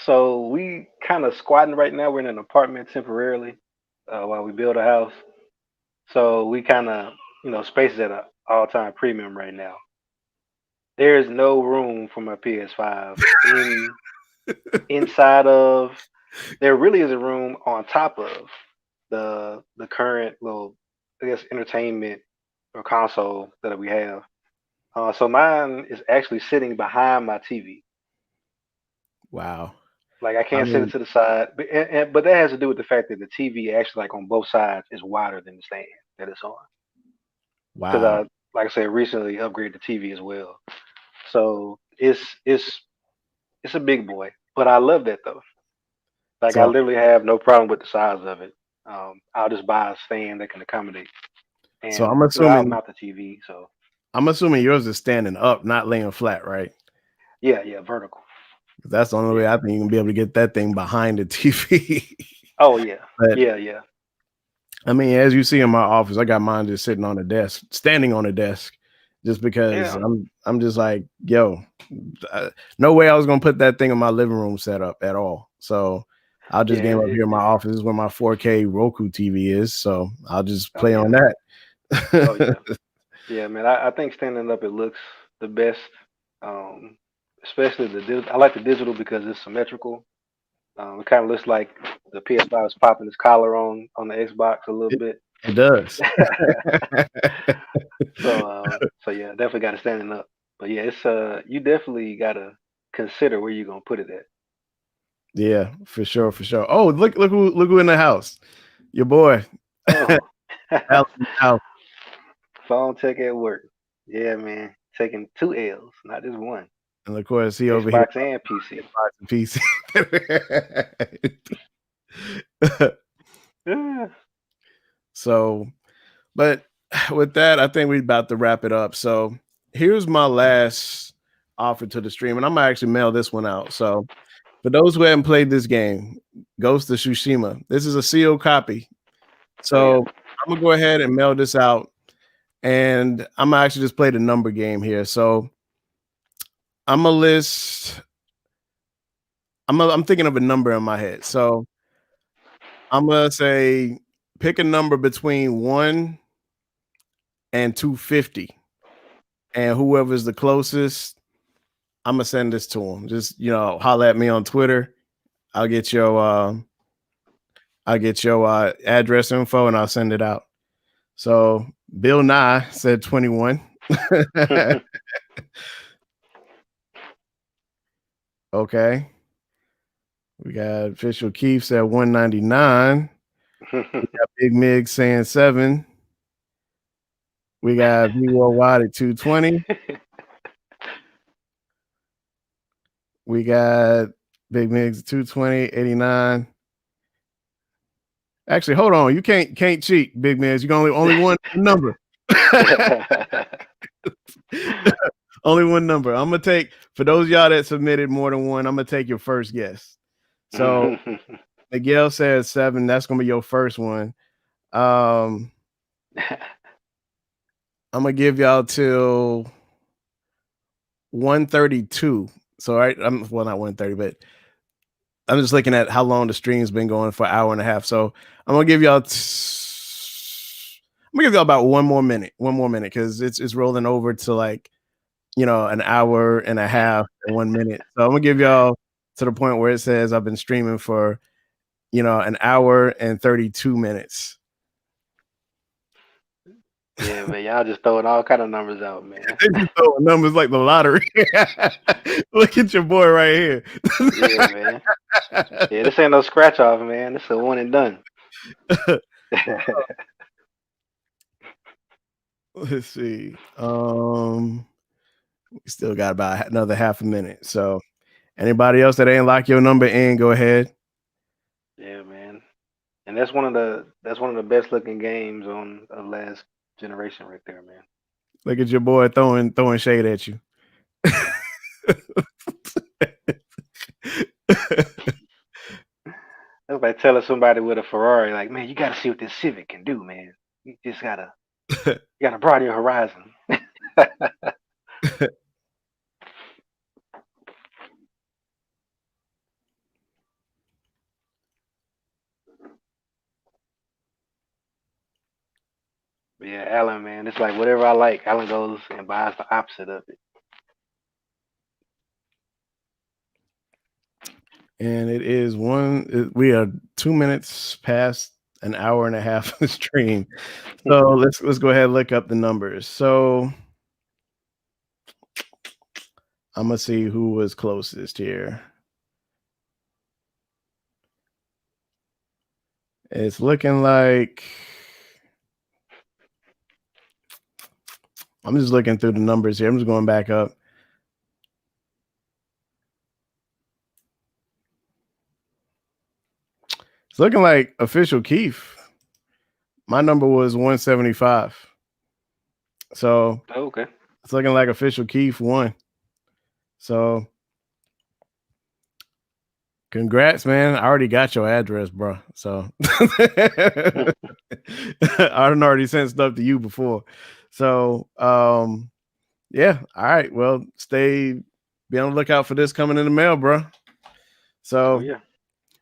So we kind of squatting right now. We're in an apartment temporarily while we build a house. So we kind of, space is at an all-time premium right now. There is no room for my PS5 inside of. There really is a room on top of the current little, I guess, entertainment or console that we have. So mine is actually sitting behind my TV. Wow. Like I I can't set it mean, to the side, but that has to do with the fact that the TV actually like on both sides is wider than the stand that it's on. Because wow. like I said, recently upgraded the TV as well. So it's a big boy, but I love that though. Like I So literally have no problem with the size of it. I'll just buy a stand that can accommodate, so and I'm I'll assuming mount the TV. So I'm assuming yours is standing up, not laying flat, right? yeah, yeah, vertical. That's the only way Yeah. I think you can be able to get that thing behind the TV. Oh yeah, But yeah, yeah, I mean, as you see in my office, I got mine just sitting on the desk, standing on the desk, just because yeah, I'm just like, yo, no way I was gonna put that thing in my living room setup at all. So I'll yeah. just game up here in my office. This is where my 4K Roku TV is. So I'll just Oh play yeah. on Oh that. yeah. Yeah, man. I think standing up it looks the best. Um, Especially I like the digital because it's symmetrical. It kind of looks like the PS5 is popping its collar on the Xbox a little it, bit. it does. So yeah, definitely got to standing up. But yeah, it's you definitely got to consider where you're gonna put it at. Yeah, for sure, for sure. Oh, look who in the house. Your boy. Oh, Al in the house. phone tech at work. Yeah, man, taking two L's, not just one. And of course, he over here Xbox and PC. Xbox and PC. Yeah. So, but with that, I think we're about to wrap it up. So here's my last offer to the stream, and I'm gonna actually mail this one out. So for those who haven't played this game, Ghost of Tsushima, this is a sealed copy. Oh yeah. So I'm gonna go ahead and mail this out, and I'm gonna actually just play the number game here. So I'm gonna list. I'm thinking of a number in my head. So I'm gonna say pick a number between 1 and 250. and whoever's the closest, I'm gonna send this to them. Just holler at me on Twitter. I'll get your address info and I'll send it out. So Bill Nye said 21. Okay. We got Official Keith said 199. We got Big Mig saying 7. We got V Worldwide at 220. We got Big Migs at 220, 89. Actually, hold on. You can't cheat, Big Migs. You can only one number. Only one number. I'm gonna take, for those of y'all that submitted more than one, I'm gonna take your first guess. So Miguel says 7. That's gonna be your first one. I'm gonna give y'all till 132. So I'm not 130, but I'm just looking at how long the stream's been going for an hour and a half. So I'm gonna give y'all about one more minute because it's rolling over to like an hour and a half and 1 minute. So I'm gonna give y'all to the point where it says I've been streaming for an hour and 32 minutes. Yeah, man, y'all just throwing all kind of numbers out, man. Just throwing numbers like the lottery. Look at your boy right here. Yeah, man. Yeah, this ain't no scratch off, man. This is a one and done. Let's see. We still got about another half a minute. So anybody else that ain't lock your number in, go ahead. Yeah, man. And that's one of the best looking games on of last generation right there, man. Look at your boy throwing shade at you. That's like telling somebody with a Ferrari, like, man, you gotta see what this Civic can do, man. You just gotta broaden your horizon. But yeah, Alan, man, it's like whatever I like, Alan goes and buys the opposite of it. And it is we are 2 minutes past an hour and a half of the stream. So let's go ahead and look up the numbers. So I'm gonna see who was closest here. It's looking like I'm just looking through the numbers here. I'm just going back up. It's looking like Official Keith. My number was 175. So okay. It's looking like Official Keith won. So congrats, man. I already got your address, bro. So I already sent stuff to you before. So yeah. All right. Well, be on the lookout for this coming in the mail, bro. So yeah.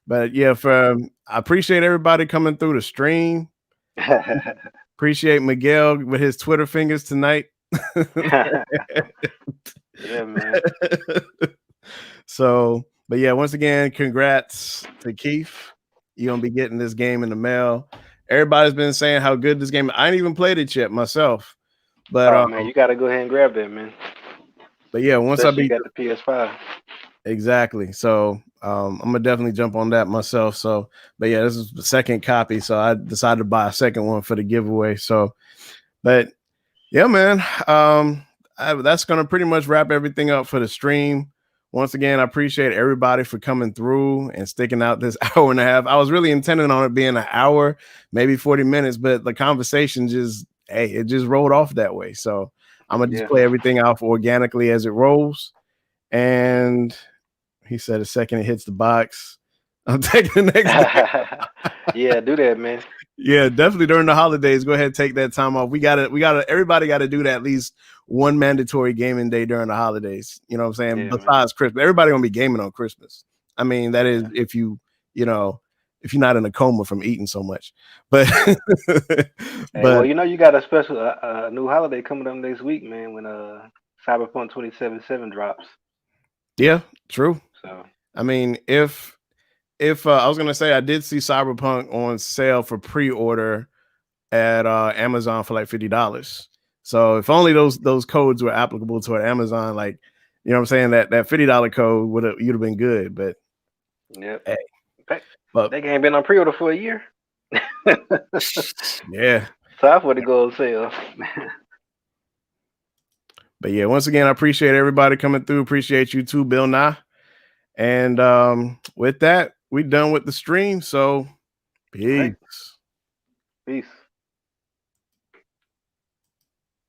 But yeah, I appreciate everybody coming through the stream. Appreciate Miguel with his Twitter fingers tonight. Yeah, man. So, but yeah, once again, congrats to Keith. You're gonna be getting this game in the mail. Everybody's been saying how good this game. I ain't even played it yet myself. But man, you gotta go ahead and grab that, man. But yeah, once I got the PS5. Exactly. So I'm gonna definitely jump on that myself. So, but yeah, this is the second copy. So I decided to buy a second one for the giveaway. So, but yeah, man, that's gonna pretty much wrap everything up for the stream. Once again, I appreciate everybody for coming through and sticking out this hour and a half. I was really intending on it being an hour, maybe 40 minutes, but the conversation it just rolled off that way. So I'm gonna just play everything out organically as it rolls. And he said, "A second it hits the box, I'm taking the next day." Yeah, do that, man. Yeah, definitely during the holidays. Go ahead and take that time off. Everybody got to do that at least one mandatory gaming day during the holidays. You know what I'm saying? Yeah, besides Christmas, everybody gonna be gaming on Christmas. I mean, that is if you if you're not in a coma from eating so much. But Hey, well, but you know you got a special new holiday coming up next week, man. When Cyberpunk 2077 drops. yeah, true. So I mean, if I was gonna say I did see Cyberpunk on sale for pre-order at Amazon for like $50. So if only those codes were applicable to Amazon, like you know what I'm saying, that $50 code you'd have been good. But yep, hey, that, but that game been on pre-order for a year. yeah. So I thought it go on sale. But yeah, once again, I appreciate everybody coming through. Appreciate you too, Bill Nye. And with that, we done with the stream. So All right, peace. peace.